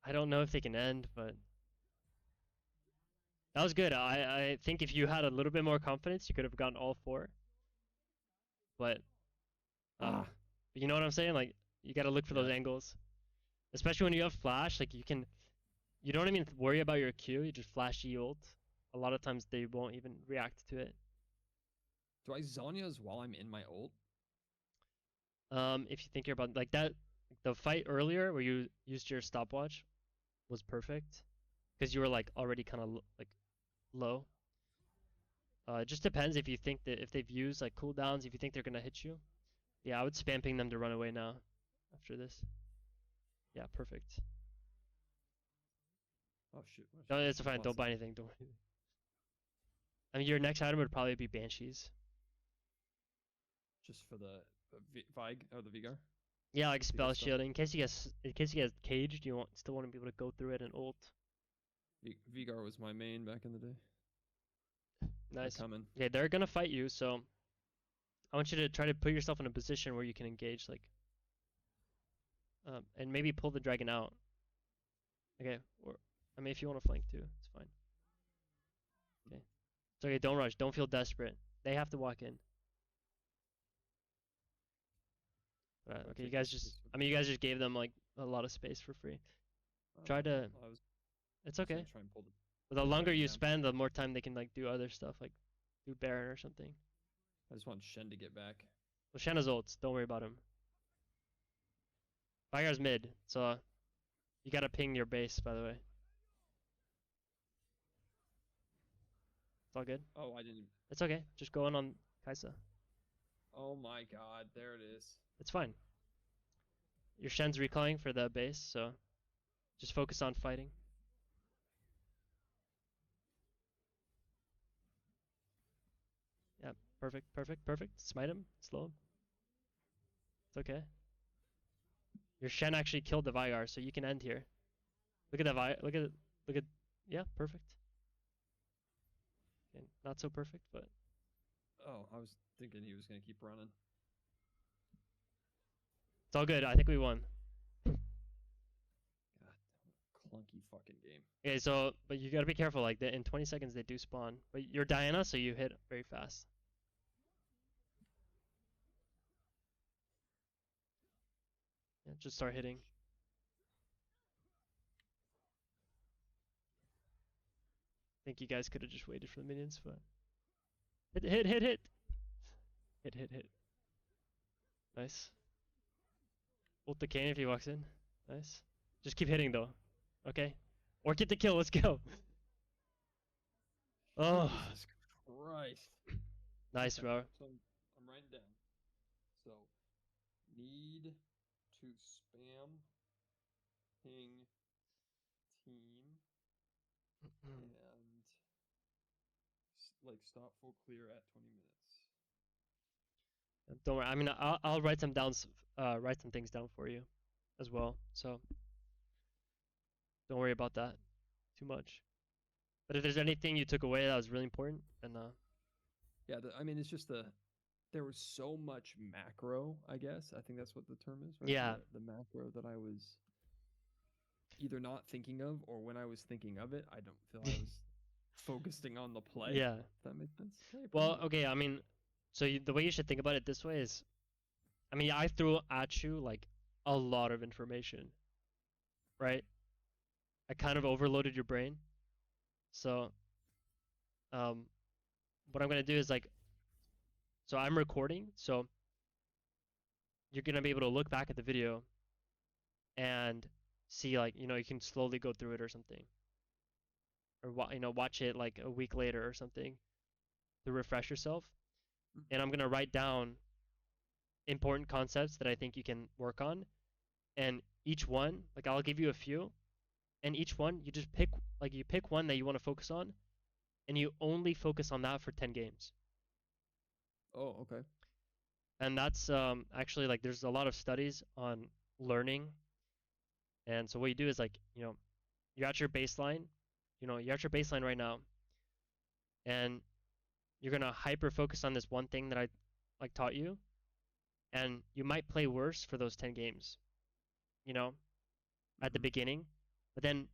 I don't know if they can end, but that was good. I think if you had a little bit more confidence, you could have gotten all 4. But Ah. you know what I'm saying? Like, you gotta look for those angles. Especially when you have flash, like you don't even worry about your Q, you just flash E ult. A lot of times they won't even react to it. Do I Zhonya's while I'm in my ult? If you think you're about like that, the fight earlier where you used your stopwatch was perfect because you were like already kind of like low. It just depends if you think that if they've used like cooldowns, if you think they're gonna hit you. Yeah, I would spam ping them to run away now after this. Yeah, perfect. Oh shoot! No, I it's should have fine. bought Don't buy some. anything. Don't. I mean, your next item would probably be Banshees. Just for the Vig or the Vigar. Yeah, like spell Vigar stuff. shielding. In case you get caged, you still want to be able to go through it and ult. Vigar was my main back in the day. They're Nice. coming. Okay, they're gonna fight you, so I want you to try to put yourself in a position where you can engage, like, and maybe pull the dragon out. Okay, or I mean, if you want to flank too, it's fine. Okay, it's okay. Don't rush. Don't feel desperate. They have to walk in. Alright, I'll okay, you take guys this just, piece of I mean, you guys just gave them like a lot of space for free. Try to, I was it's just okay. gonna try and pull the. But the longer dragon you down. spend, the more time they can like do other stuff, like do Baron or something. I just want Shen to get back. Well, Shanna's ults. Don't worry about him. Vigar's mid, so you gotta ping your base, by the way. It's all good. Oh, I didn't. It's okay. Just go in on Kaisa. Oh my god, there it is. It's fine. Your Shen's recalling for the base, so just focus on fighting. Yeah, perfect, perfect, perfect. Smite him, slow him. It's okay. Your Shen actually killed the Vigar, so you can end here. Look at that look at, yeah, perfect. Okay, not so perfect, but Oh, I was thinking he was gonna keep running. it's all good. I think we won. God, clunky fucking game. Okay, so, but you gotta be careful, like, in 20 seconds they do spawn. But you're Diana, so you hit very fast. Yeah, just start hitting. I think you guys could have just waited for the minions, but... Hit, hit, hit, hit! Hit, hit, hit. Nice. Ult the Kane if he walks in. Nice. Just keep hitting, though. Okay? Or get the kill, let's go! Oh! Jesus Christ. Nice, Okay, bro. so I'm writing down. So, need to spam ping team and like stop full clear at 20 minutes. Don't worry, I mean, I'll write some down, write some things down for you as well, so don't worry about that too much. But if there's anything you took away that was really important, then Yeah, I mean, it's just there was so much macro, I guess. I think that's what the term is, right? yeah. The macro that I was either not thinking of, or when I was thinking of it, I don't feel I was focusing on the play. Yeah. If that makes sense. Hey, Well, okay, I mean, so the way you should think about it this way is, I mean, I threw at you like a lot of information, right? I kind of overloaded your brain. So, what I'm gonna do is like, so I'm recording, so you're gonna be able to look back at the video and see like, you know, you can slowly go through it or something, or watch it like a week later or something to refresh yourself. And I'm gonna write down important concepts that I think you can work on, and each one, like I'll give you a few, and each one you just pick, like you pick one that you want to focus on, and you only focus on that for 10 games. Oh, okay. And that's actually like there's a lot of studies on learning. And so what you do is like, you're at your baseline, you're at your baseline right now, and you're gonna hyper focus on this one thing that I like taught you, and you might play worse for those 10 games, at the beginning, but then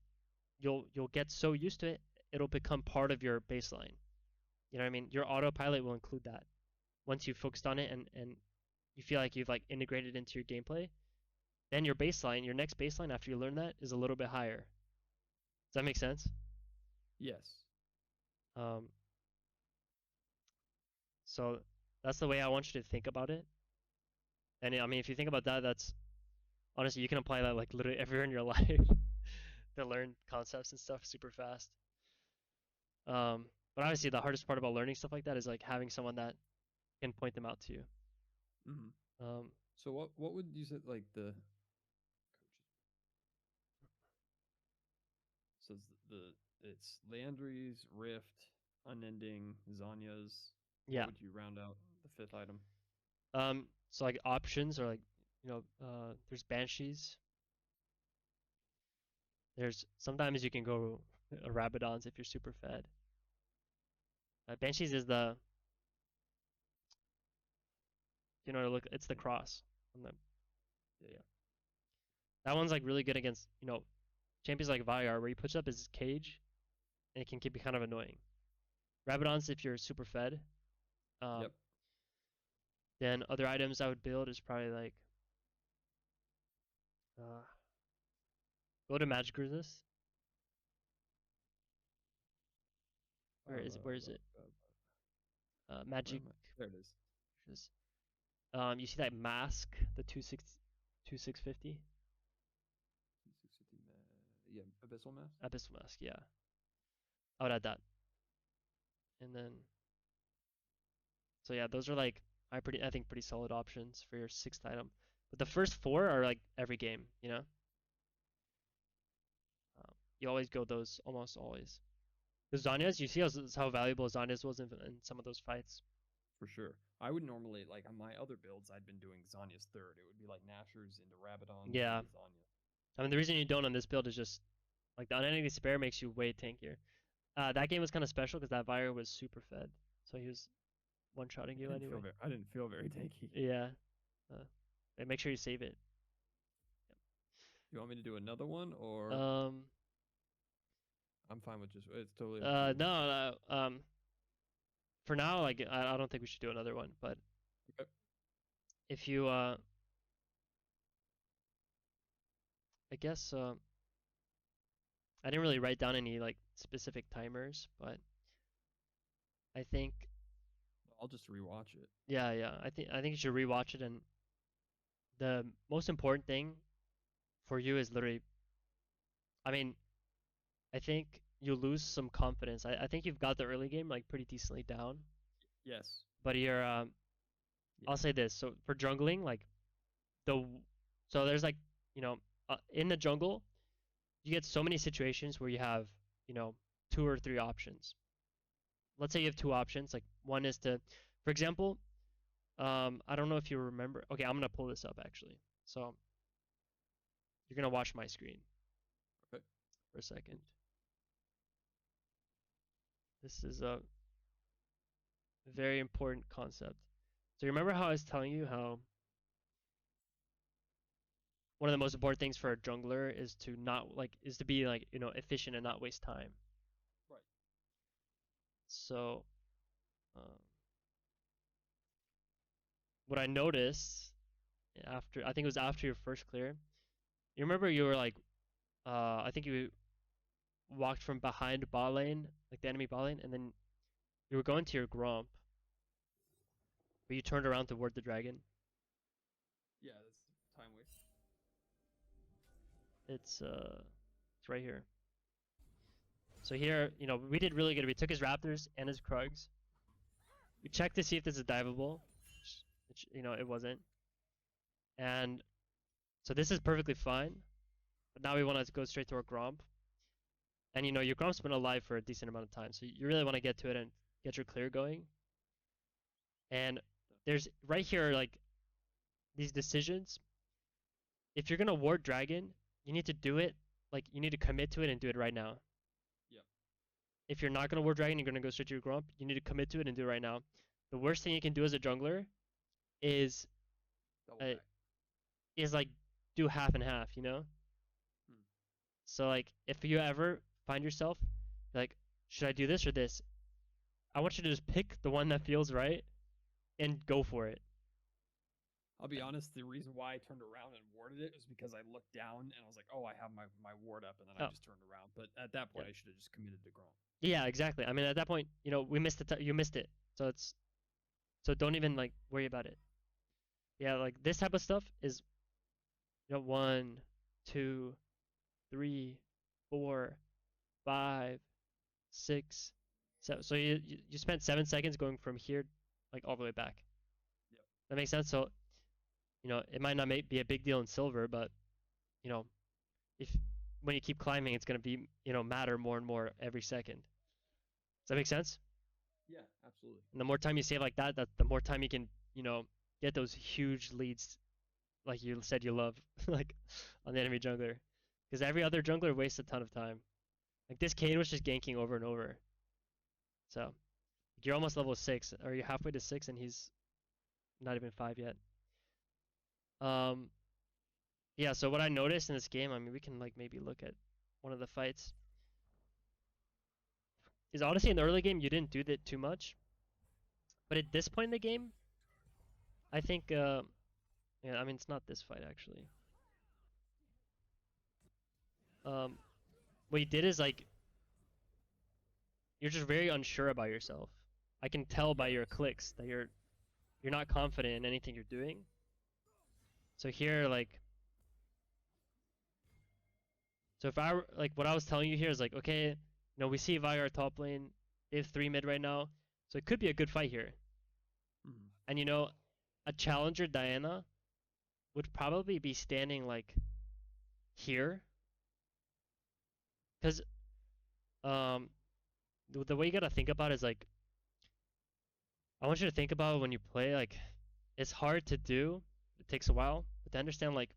you'll get so used to it, it'll become part of your baseline. You know what I mean? Your autopilot will include that. Once you've focused on it and you feel like you've like integrated into your gameplay, then your baseline, your next baseline after you learn that is a little bit higher. Does that make sense? Yes. Um, so That's the way I want you to think about it. And I mean, if you think about that, that's honestly you can apply that like literally everywhere in your life to learn concepts and stuff super fast. But obviously the hardest part about learning stuff like that is like having someone that can point them out to you. Mm-hmm. Um, So what would you say like the coaches? So it's Leandri's, Rift, Unending, Zanya's. What yeah. would you round out the fifth item? So like options are like, there's banshees. There's sometimes you can go rabadons if you're super fed. Banshees is the look. It's the cross on the Yeah, yeah. that one's like really good against champions like Vyar where he puts up his cage and it can be kind of annoying. Rabadons if you're super fed. Um, Yep. then other items I would build is probably like uh, go to Magic Resist. Where is it? Where Magic. am I? There it is. You see that mask, the 2650 650. Yeah, Abyssal Mask. abyssal mask. Yeah, I would add that. And then so yeah, those are like I think pretty solid options for your sixth item. But the first four are like every game. You always go those almost always. The Zanyas, you see how valuable Zanyas was in some of those fights. For sure. I would normally like on my other builds I'd been doing Zanya's third. It would be like Nashers into Rabadons Yeah, into Zanya. I mean the reason you don't on this build is just like the unending despair makes you way tankier. That game was kind of special because that Vire was super fed, so he was one-shotting you anyway. I didn't feel very tanky. Yeah, and make sure you save it. You want me to do another one or Um, I'm fine with just it's totally up to you. no, for now, like I don't think we should do another one, but Okay. if you, I guess, I didn't really write down any like specific timers, but I think, I'll just rewatch it. yeah, I think you should rewatch it, and the most important thing for you is literally, I mean, I think you lose some confidence. I think you've got the early game like pretty decently down, Yes. but you're, Yeah. I'll say this. So for jungling, like the, so there's like, in the jungle, you get so many situations where you have, you know, two or three options. Let's say you have two options. Like one is to, for example, I don't know if you remember. Okay, I'm gonna pull this up actually. So you're gonna watch my screen Okay. for a second. This is a very important concept. So you remember how I was telling you how one of the most important things for a jungler is to not like is to be like efficient and not waste time. Right. So um, what I noticed after I think it was after your first clear, you remember you were like I think you walked from behind bot lane, like the enemy bot lane, and then you were going to your Gromp, but you turned around toward the dragon. Yeah, that's time waste. It's right here. So here, we did really good. We took his Raptors and his Krugs. We checked to see if this is diveable, which it wasn't. And so this is perfectly fine. But now we want to go straight to our Gromp. And your Gromp's been alive for a decent amount of time, so you really want to get to it and get your clear going. And there's right here like these decisions. If you're gonna ward dragon, you need to do it like you need to commit to it and do it right now. Yep. If you're not gonna ward dragon, you're gonna go straight to your Gromp. You need to commit to it and do it right now. The worst thing you can do as a jungler is Double uh, back. is like do half and half, Hmm. So like if you ever find yourself like, should I do this or this? I want you to just pick the one that feels right and go for it. I'll be honest, the reason why I turned around and warded it was because I looked down and I was like, oh, I have my ward up, and then I Oh, just turned around. But at that yeah. point, I should have just committed to Grom. Yeah, exactly. I mean, at that point, we missed it. You missed it. So it's So don't even like worry about it. Yeah, like this type of stuff is, you know, 1, 2, 3, 4, 5, 6, 7. So you spent 7 seconds going from here, like all the way back. Yep. That makes sense. So it might not be a big deal in silver, but you know, if when you keep climbing, it's gonna be matter more and more every second. Does that make sense? Yeah, absolutely. And the more time you save like that, the more time you can get those huge leads, like you said you love, like on the enemy jungler, because every other jungler wastes a ton of time. Like this Kane was just ganking over and over. So you're almost level 6, or you're halfway to 6, and he's not even 5 yet. Um, yeah. So what I noticed in this game, I mean, we can like maybe look at one of the fights. Is honestly in the early game you didn't do that too much, but at this point in the game, I think yeah, I mean it's not this fight actually. Um, what you did is like you're just very unsure about yourself. I can tell by your Yes. clicks that you're not confident in anything you're doing. So here, like, so if I like what I was telling you here is like, okay, we see Vigar top lane, they have 3 mid right now, so it could be a good fight here. Mm-hmm. And a challenger Diana would probably be standing like here, because um the way you gotta think about it is like I want you to think about when you play, like it's hard to do, it takes a while, but to understand like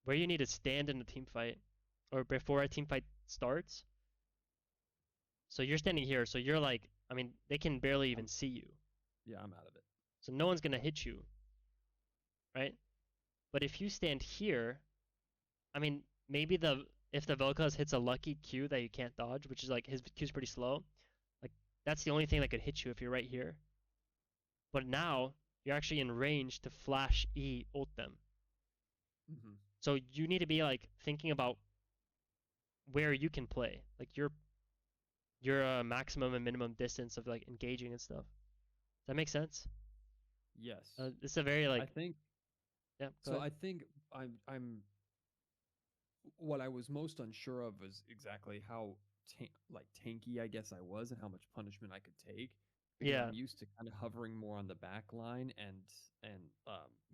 where you need to stand in the team fight or before a team fight starts. So you're standing here, so you're like, I mean, they can barely even I'm, see you. yeah, I'm out of it. So no one's gonna hit you, right? But if you stand here, I mean, maybe the if the Vel'Koz hits a lucky Q that you can't dodge, which is like his Q's pretty slow, like that's the only thing that could hit you if you're right here. But now you're actually in range to flash E ult them. Mm-hmm. So you need to be like thinking about where you can play, like your maximum and minimum distance of like engaging and stuff. Does that make sense? Yes. This is a very I like, think yeah. Go so. ahead. I think I'm what I was most unsure of was exactly how like tanky I guess I was and how much punishment I could take because Yeah, I'm used to kind of hovering more on the back line and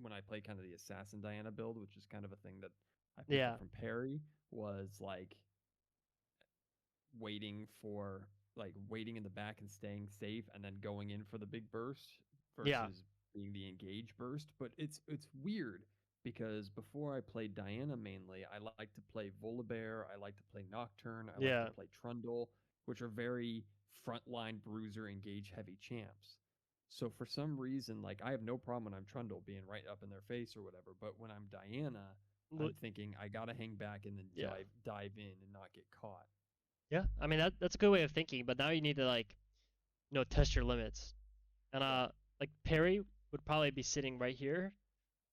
when I play kind of the assassin Diana build, which is kind of a thing that I picked yeah, up from Perry, was like waiting for like waiting in the back and staying safe and then going in for the big burst yeah, versus being the engage burst. But it's weird because before I played Diana mainly, I like to play Volibear, I like to play Nocturne, I like to yeah, play Trundle, which are very frontline bruiser engage heavy champs. So for some reason, like I have no problem when I'm Trundle being right up in their face or whatever, but when I'm Diana, I'm thinking I gotta hang back and then yeah, dive in and not get caught. yeah. I mean that's a good way of thinking, but now you need to like test your limits. And Right. like Perry would probably be sitting right here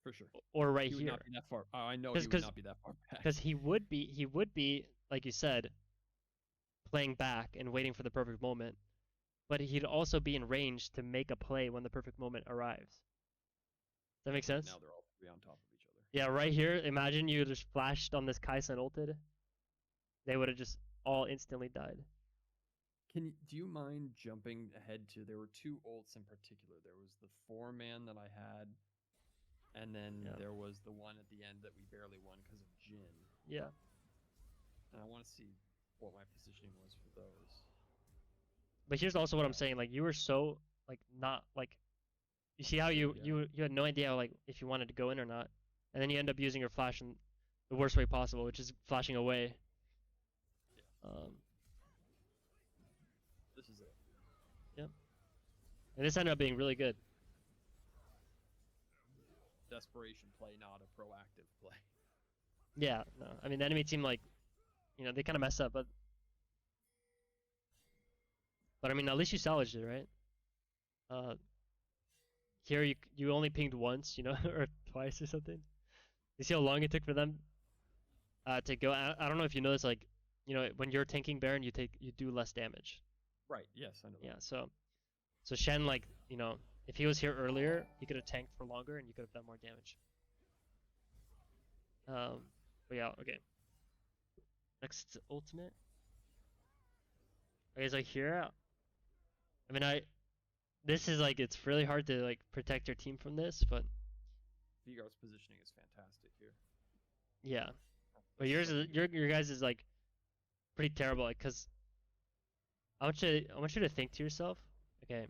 For sure. or right He would here, not be that far. I know because he would because not be that far back. because he would be like you said playing back and waiting for the perfect moment, but he'd also be in range to make a play when the perfect moment arrives. Does that make Right sense? now, they're all three on top of each other. Yeah, right here. Imagine you just flashed on this Kai'Sa and ulted. They would have just all instantly died. Do you mind jumping ahead to? There were two ults in particular. There was the 4-man that I had, and then Yeah, there was the one at the end that we barely won because of Jin. yeah. And I want to see what my positioning was for those. But here's also what I'm Yeah, saying. Like you were so like not like you see how sure. you Yeah, you you had no idea like if you wanted to go in or not, and then you end up using your flash in the worst way possible, which is flashing away. yeah. Um, This is it. yeah. And this ended up being really good. Desperation play, not a proactive play. Yeah. No, I mean the enemy team like they kind of messed up, but I mean at least you salvaged it, right? Uh, here you only pinged once, or twice or something. You see how long it took for them to go? I don't know if you notice, like, when you're tanking Baron, you do less damage. Right. Yes, I know Yeah. that. So Shen like you know, if he was here earlier, he could have tanked for longer and you could have done more damage. But yeah, okay. Next ultimate. Okay, so here, I mean, this is like, it's really hard to like protect your team from this, but Vigar's positioning is fantastic here. yeah. But This is yours such a is, good. your guys is like pretty terrible, like, cause I want you to think to yourself, okay,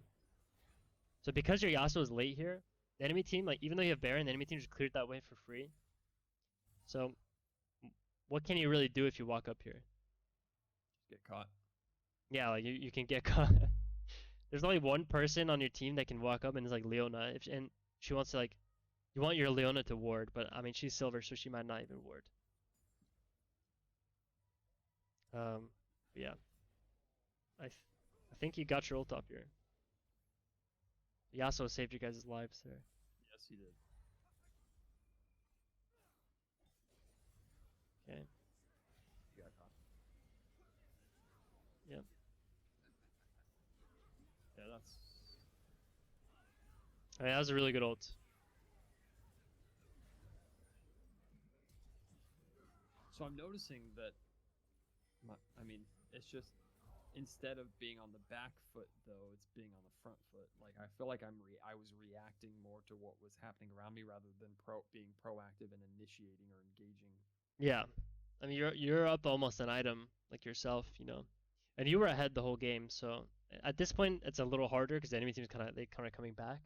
so because your Yasuo is late here, the enemy team, like, even though you have Baron, the enemy team just cleared that way for free. So, what can you really do if you walk up here? Get caught. Yeah, like, you can get caught. There's only one person on your team that can walk up, and it's like Leona. And she wants to, like, you want your Leona to ward, but I mean, she's silver, so she might not even ward. Um, yeah, I think you got your ult off here. Yasuo saved you guys' lives there. Yes, he did. Okay. He got caught. Yep. Yeah, that's. I mean, that was a really good ult. So I'm noticing that. I mean, it's just instead of being on the back foot though, it's being on the front foot. Like I feel like I was reacting more to what was happening around me rather than being proactive and initiating or engaging. Yeah. I mean, you're up almost an item like yourself, you know, and you were ahead the whole game. So at this point, it's a little harder because the enemy team's kind of coming back.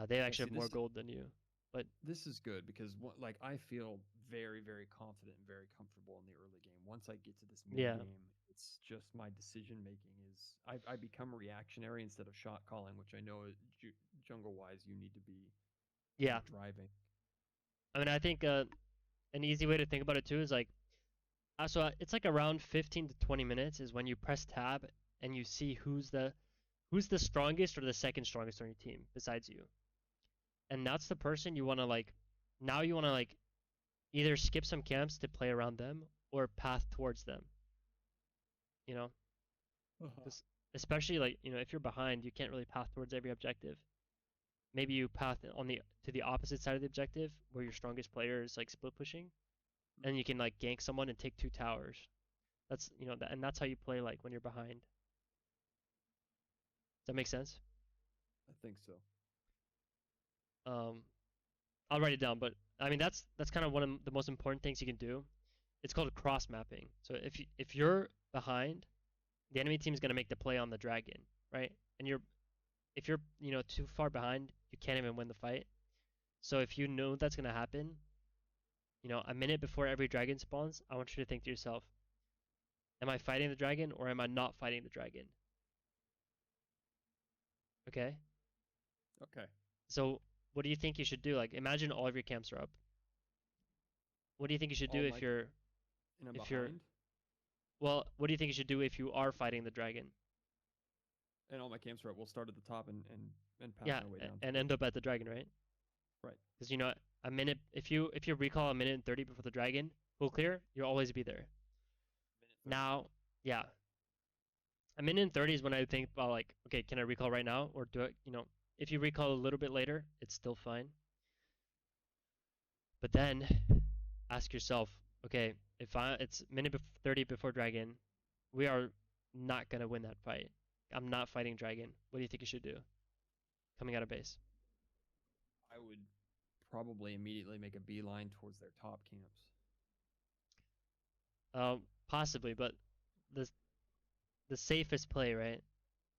They Yeah, actually see, have more gold than you, but this is good because like I feel very confident and very comfortable in the early game. Once I get to this mid yeah, game, it's just my decision making is I become reactionary instead of shot calling, which I know jungle wise you need to be yeah. driving. I mean, I think an easy way to think about it too is like, so it's like around 15 to 20 minutes is when you press tab and you see who's the strongest or the second strongest on your team besides you, and that's the person you want to like. Now you want to like either skip some camps to play around them or path towards them. You know, Uh-huh. because especially like if you're behind, you can't really path towards every objective. Maybe you path on the to the opposite side of the objective where your strongest player is like split pushing, and you can like gank someone and take two towers. That's and that's how you play like when you're behind. Does that make sense? I think so. Um, I'll write it down, but I mean that's kind of one of the most important things you can do. It's called cross mapping. So if you're behind, the enemy team is gonna make the play on the dragon, right? And if you're too far behind, you can't even win the fight. So if you know that's gonna happen, a minute before every dragon spawns, I want you to think to yourself, am I fighting the dragon or am I not fighting the dragon? Okay? Okay. So what do you think you should do? Like imagine all of your camps are up. What do you think you should do All my and I'm if you're behind, well, what do you think you should do if you are fighting the dragon? and all my camps are up. We'll start at the top and path Yeah, my way down and to it. end up at the dragon, right? Right. Because a minute if you recall a minute and 30 before the dragon full clear, you'll always be there. Minute 30. Now, yeah, a minute and 30 is when I think about like, okay, can I recall right now or do it? If you recall a little bit later, it's still fine. But then ask yourself, okay, if it's minute 30 before dragon, we are not gonna win that fight. I'm not fighting dragon. What do you think you should do? Coming out of base. I would probably immediately make a beeline towards their top camps. Possibly, but the the safest play, right?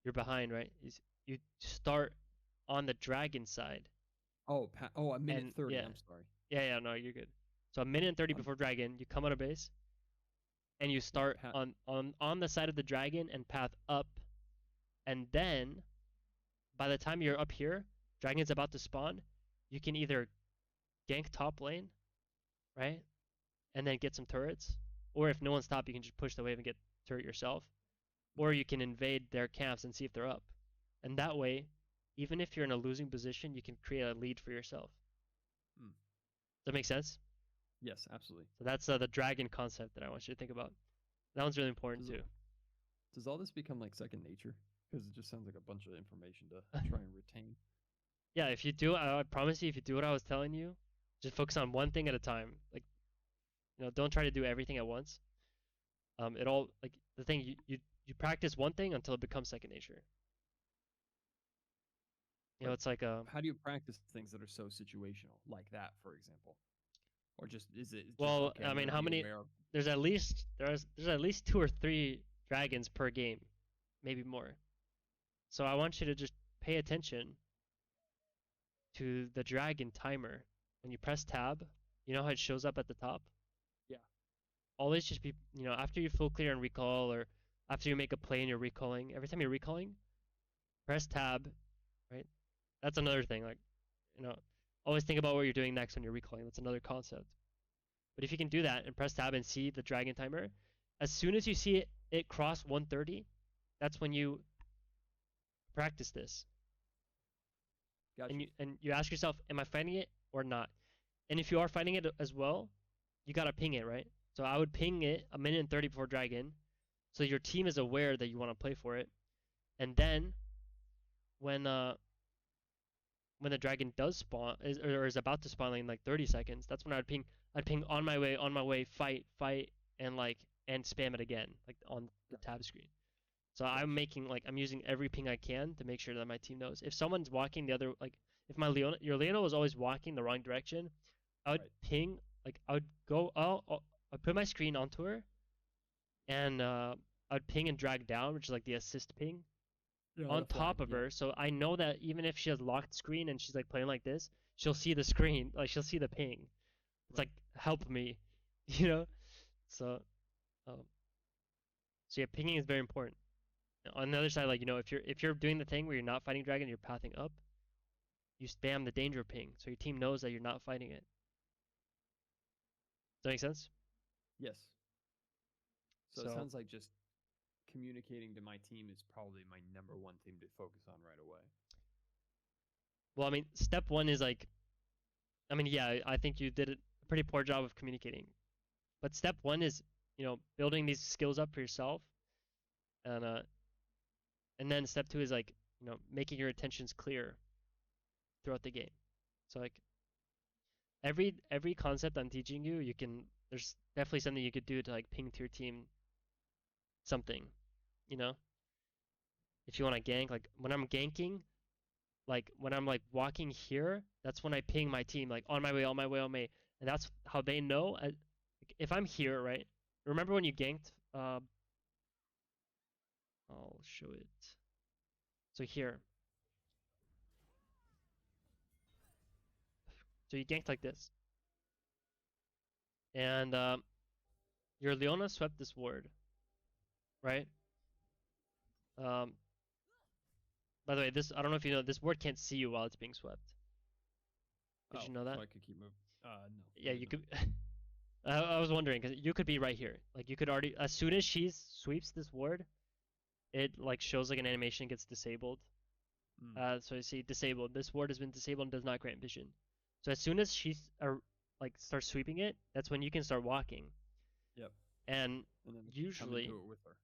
You're behind, right? Is you start on the dragon side, A minute and 30. yeah, I'm sorry. yeah, no, you're good. So a minute and 30 Um, before dragon, you come out of base, and you yeah, start on the side of the dragon and path up, and then by the time you're up here, dragon's about to spawn. You can either gank top lane, right, and then get some turrets, or if no one's top, you can just push the wave and get turret yourself, or you can invade their camps and see if they're up, and that way, even if you're in a losing position, you can create a lead for yourself. hmm. Does that make sense? Yes, absolutely. So that's the dragon concept that I want you to think about. That one's really important Does too. does all this become like second nature? Because it just sounds like a bunch of information to try and retain. Yeah, if you do, I promise you, if you do what I was telling you, just focus on one thing at a time. Like, don't try to do everything at once. It all like the thing you practice one thing until it becomes second nature. But It's like how do you practice things that are so situational, like that, for example? Or just is it just well, okay? I I'm mean, gonna how be many? aware of. There's at least 2 or 3 dragons per game, maybe more. So I want you to just pay attention to the dragon timer. When you press tab, you know how it shows up at the top? Yeah. Always just be, after you full clear and recall, or after you make a play and you're recalling, every time you're recalling, press tab, right? That's another thing. Like, you know, always think about what you're doing next when you're recalling. That's another concept. But if you can do that and press tab and see the dragon timer, as soon as you see it cross 130, that's when you practice this. Gotcha. And you ask yourself, am I fighting it or not? And if you are fighting it as well, you gotta ping it, right? So I would ping it a minute and 30 before dragon, so your team is aware that you want to play for it. And then when uh when the dragon does spawn or is about to spawn in like 30 seconds, that's when I'd ping on my way, fight, and and spam it again, like on the Gotcha. tab screen. So Gotcha. I'm using every ping I can to make sure that my team knows. If someone's walking the other, like if your Leona was always walking the wrong direction, I would Right. ping, like I would go, I'd put my screen onto her, and I'd ping and drag down, which is like the assist ping, Yeah, on the flag. top of Yep. her, so I know that even if she has locked screen and she's like playing like this, she'll see the screen, like she'll see the ping. It's Right. like help me, you know. So, um, so yeah, pinging is very important. On the other side, like if you're doing the thing where you're not fighting dragon, you're pathing up, you spam the danger ping, so your team knows that you're not fighting it. Does that make sense? Yes. So it So, sounds like just communicating to my team is probably my number one thing to focus on right away. well, I mean, step one is like, I mean, yeah, I think you did a pretty poor job of communicating. But step one is, building these skills up for yourself, and then step two is like, making your intentions clear throughout the game. So like every concept I'm teaching you, there's definitely something you could do to like ping to your team something, you know. If you want to gank, like when I'm ganking, like when I'm like walking here, that's when I ping my team like on my way, on my way, on my way, and that's how they know. If I'm here, right? Remember when you ganked? I'll show it. So here, so you ganked like this, and your Leona swept this ward, right? Um, by the way, this I don't know if you know, this ward can't see you while it's being swept. Did Oh, you know so that? I could keep moving. No, I Yeah, did you not. could. I was wondering because you could be right here. Like you could already, as soon as she sweeps this ward, it like shows like an animation gets disabled. Mm. So you see disabled. This ward has been disabled and does not grant vision. So as soon as she like starts sweeping it, that's when you can start walking. Yep. And And then come usually, into it with her.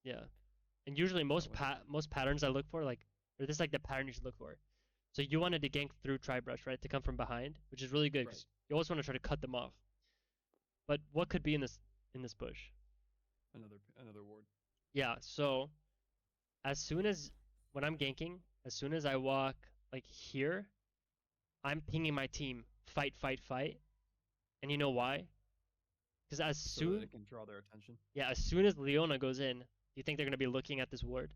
yeah, and usually That way. most patterns I look for, like, or this is like the pattern you should look for. So you wanted to gank through Tribrush, right, to come from behind, which is really good Right. because you always want to try to cut them off. But what could be in this bush? Another ward. Yeah. So as soon as when I'm ganking, as soon as I walk like here, I'm pinging my team, fight, fight, fight. And you know why? Because So that it can draw their attention. as soon as Leona goes in, you think they're gonna be looking at this ward?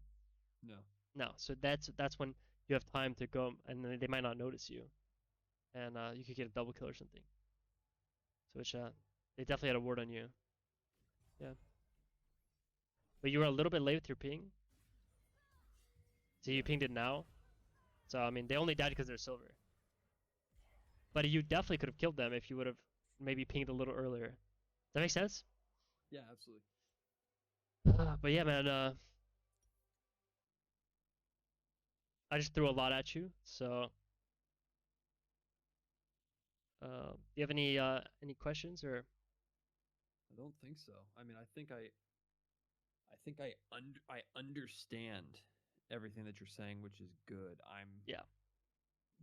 No. No. So that's when you have time to go, and they might not notice you, and you could get a double kill or something. So which they definitely had a ward on you. Yeah. But you were a little bit late with your ping. So you Yeah. pinged it now. So I mean, they only died because they're silver. But you definitely could have killed them if you would have maybe pinged a little earlier. Does that make sense? Yeah, absolutely. But yeah, man. I just threw a lot at you. So, do you have any questions or? I don't think so. I mean, I think I understand everything that you're saying, which is good. Yeah.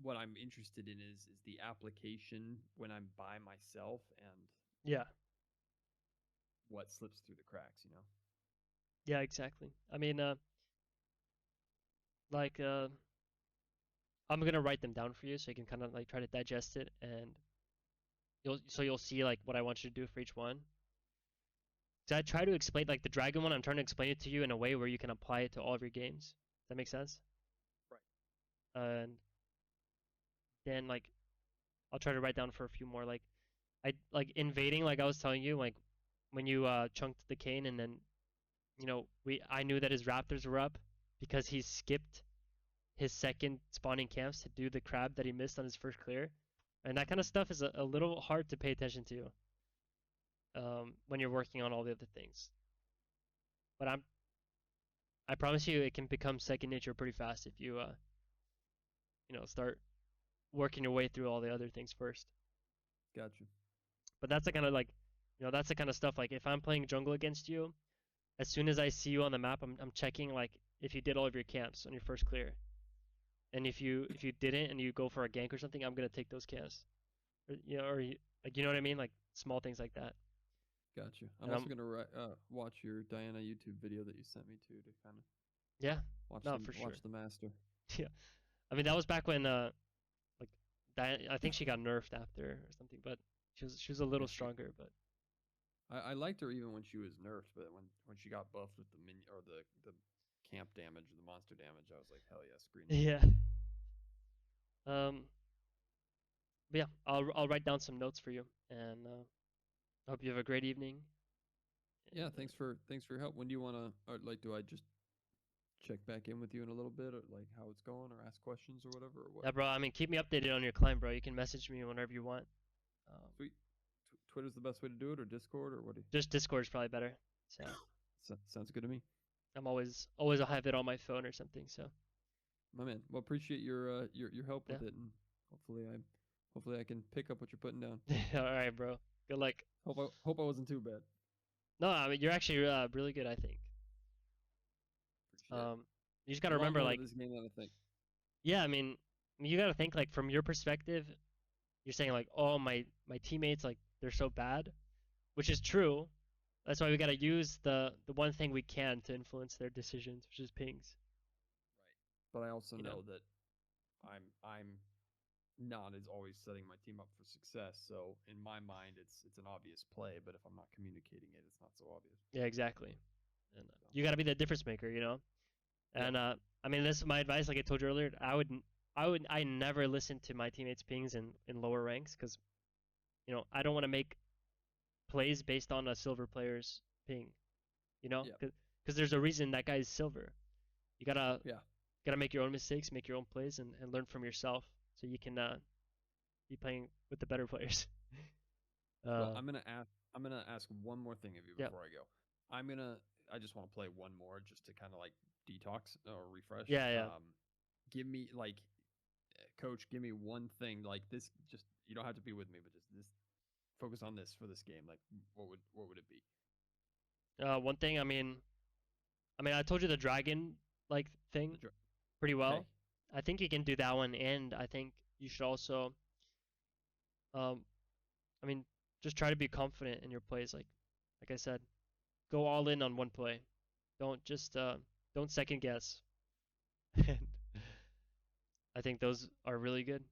What I'm interested in is the application when I'm by myself and Yeah. what slips through the cracks, you know? Yeah, exactly. I mean, like I'm gonna write them down for you so you can kind of like try to digest it, and you'll see like what I want you to do for each one. So I try to explain like the dragon one. I'm trying to explain it to you in a way where you can apply it to all of your games. Does that make sense? Right. And then like I'll try to write down for a few more. Like I like invading. Like I was telling you, like when you chunked the cane, and then I knew that his raptors were up because he skipped his second spawning camps to do the crab that he missed on his first clear. And that kind of stuff is a little hard to pay attention to when you're working on all the other things. But I promise you, it can become second nature pretty fast if you start working your way through all the other things first. Gotcha. But that's the kind of like, that's the kind of stuff. Like if I'm playing jungle against you, as soon as I see you on the map, I'm checking like if you did all of your camps on your first clear. And if you didn't and you go for a gank or something, I'm gonna take those camps. Like you know what I mean? Like small things like that. Gotcha. I'm And also gonna watch your Diana YouTube video that you sent me to kind of yeah, no, for watch sure. the master. Yeah, I mean that was back when like I think she got nerfed after or something, but she was a Yeah, little stronger. But I liked her even when she was nerfed, but when she got buffed with the or the camp damage, the monster damage, I was like, hell yes, green light. yeah, um, but yeah, I'll write down some notes for you, and I hope you have a great evening. Yeah, And thanks for your help. When do you wanna, or like, do I just check back in with you in a little bit, or like how it's going, or ask questions or whatever, or what? yeah, bro. I mean, keep me updated on your climb, bro. You can message me whenever you want. Um, Sweet. Twitter's the best way to do it, or Discord, or what? just Discord is probably better. So Sounds good to me. I'm always have it on my phone or something. So My man. Well, appreciate your help yeah. with it, and hopefully I can pick up what you're putting down. All right, bro. Good luck. Hope I wasn't too bad. No, I mean you're actually really good. I think. Appreciate it. You just A gotta lot remember, more to like, this game than I think. yeah. I mean, you gotta think like from your perspective. You're saying like, oh, my teammates like they're so bad, which is true. That's why we gotta use the one thing we can to influence their decisions, which is pings. But I also You know. know that I'm not as always setting my team up for success. So in my mind, it's an obvious play. But if I'm not communicating it, it's not so obvious. Yeah, exactly. And So, you gotta be the difference maker. You know. yep. And I mean, this is my advice. Like I told you earlier, I never listen to my teammates' pings in lower ranks because I don't want to make plays based on a silver player's ping. You know, Yep. because there's a reason that guy's silver. You Yeah. gotta make your own mistakes, make your own plays, and learn from yourself so you can be playing with the better players. Well, uh, I'm gonna ask one more thing of you yeah, before I go. I just want to play one more just to kind of like detox or refresh. yeah, yeah. Give me like, coach, give me one thing like this. Just you don't have to be with me, but just this. Focus on this for this game. Like, what would it be? One thing, I told you the dragon like thing pretty Okay. well. I think you can do that one, and I think you should also, um, I mean, just try to be confident in your plays. Like I said, go all in on one play. Don't second guess. And I think those are really good.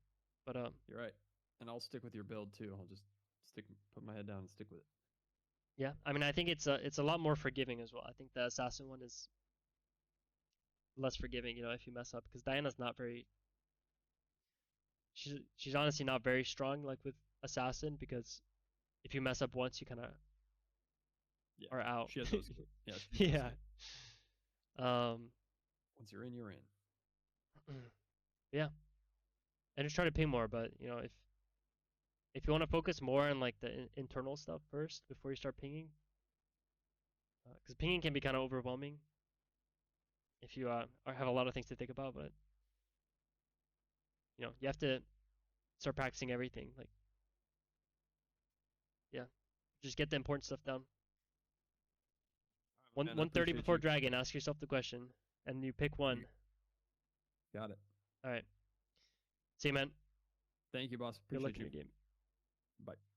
But You're right. And I'll stick with your build too. I'll just put my head down and stick with it. yeah, I mean, I think it's a lot more forgiving as well. I think the assassin one is less forgiving, if you mess up, because Diana's not very. She's honestly not very strong, like with assassin, because if you mess up once, you kind of Yeah. are out. She has no skin. Yeah, she's no Yeah. skin. Um. Once you're in, you're in. Yeah, and just try to ping more. But if you want to focus more on like the internal stuff first before you start pinging, because pinging can be kind of overwhelming if you have a lot of things to think about. But you have to start practicing everything. Like, yeah, just get the important stuff down. All right, man, I 1:30 appreciate before you. dragon. Ask yourself the question, and you pick one. Got it. All right. See you, man. Thank you, boss. Good luck Appreciate in you. your game. Bye.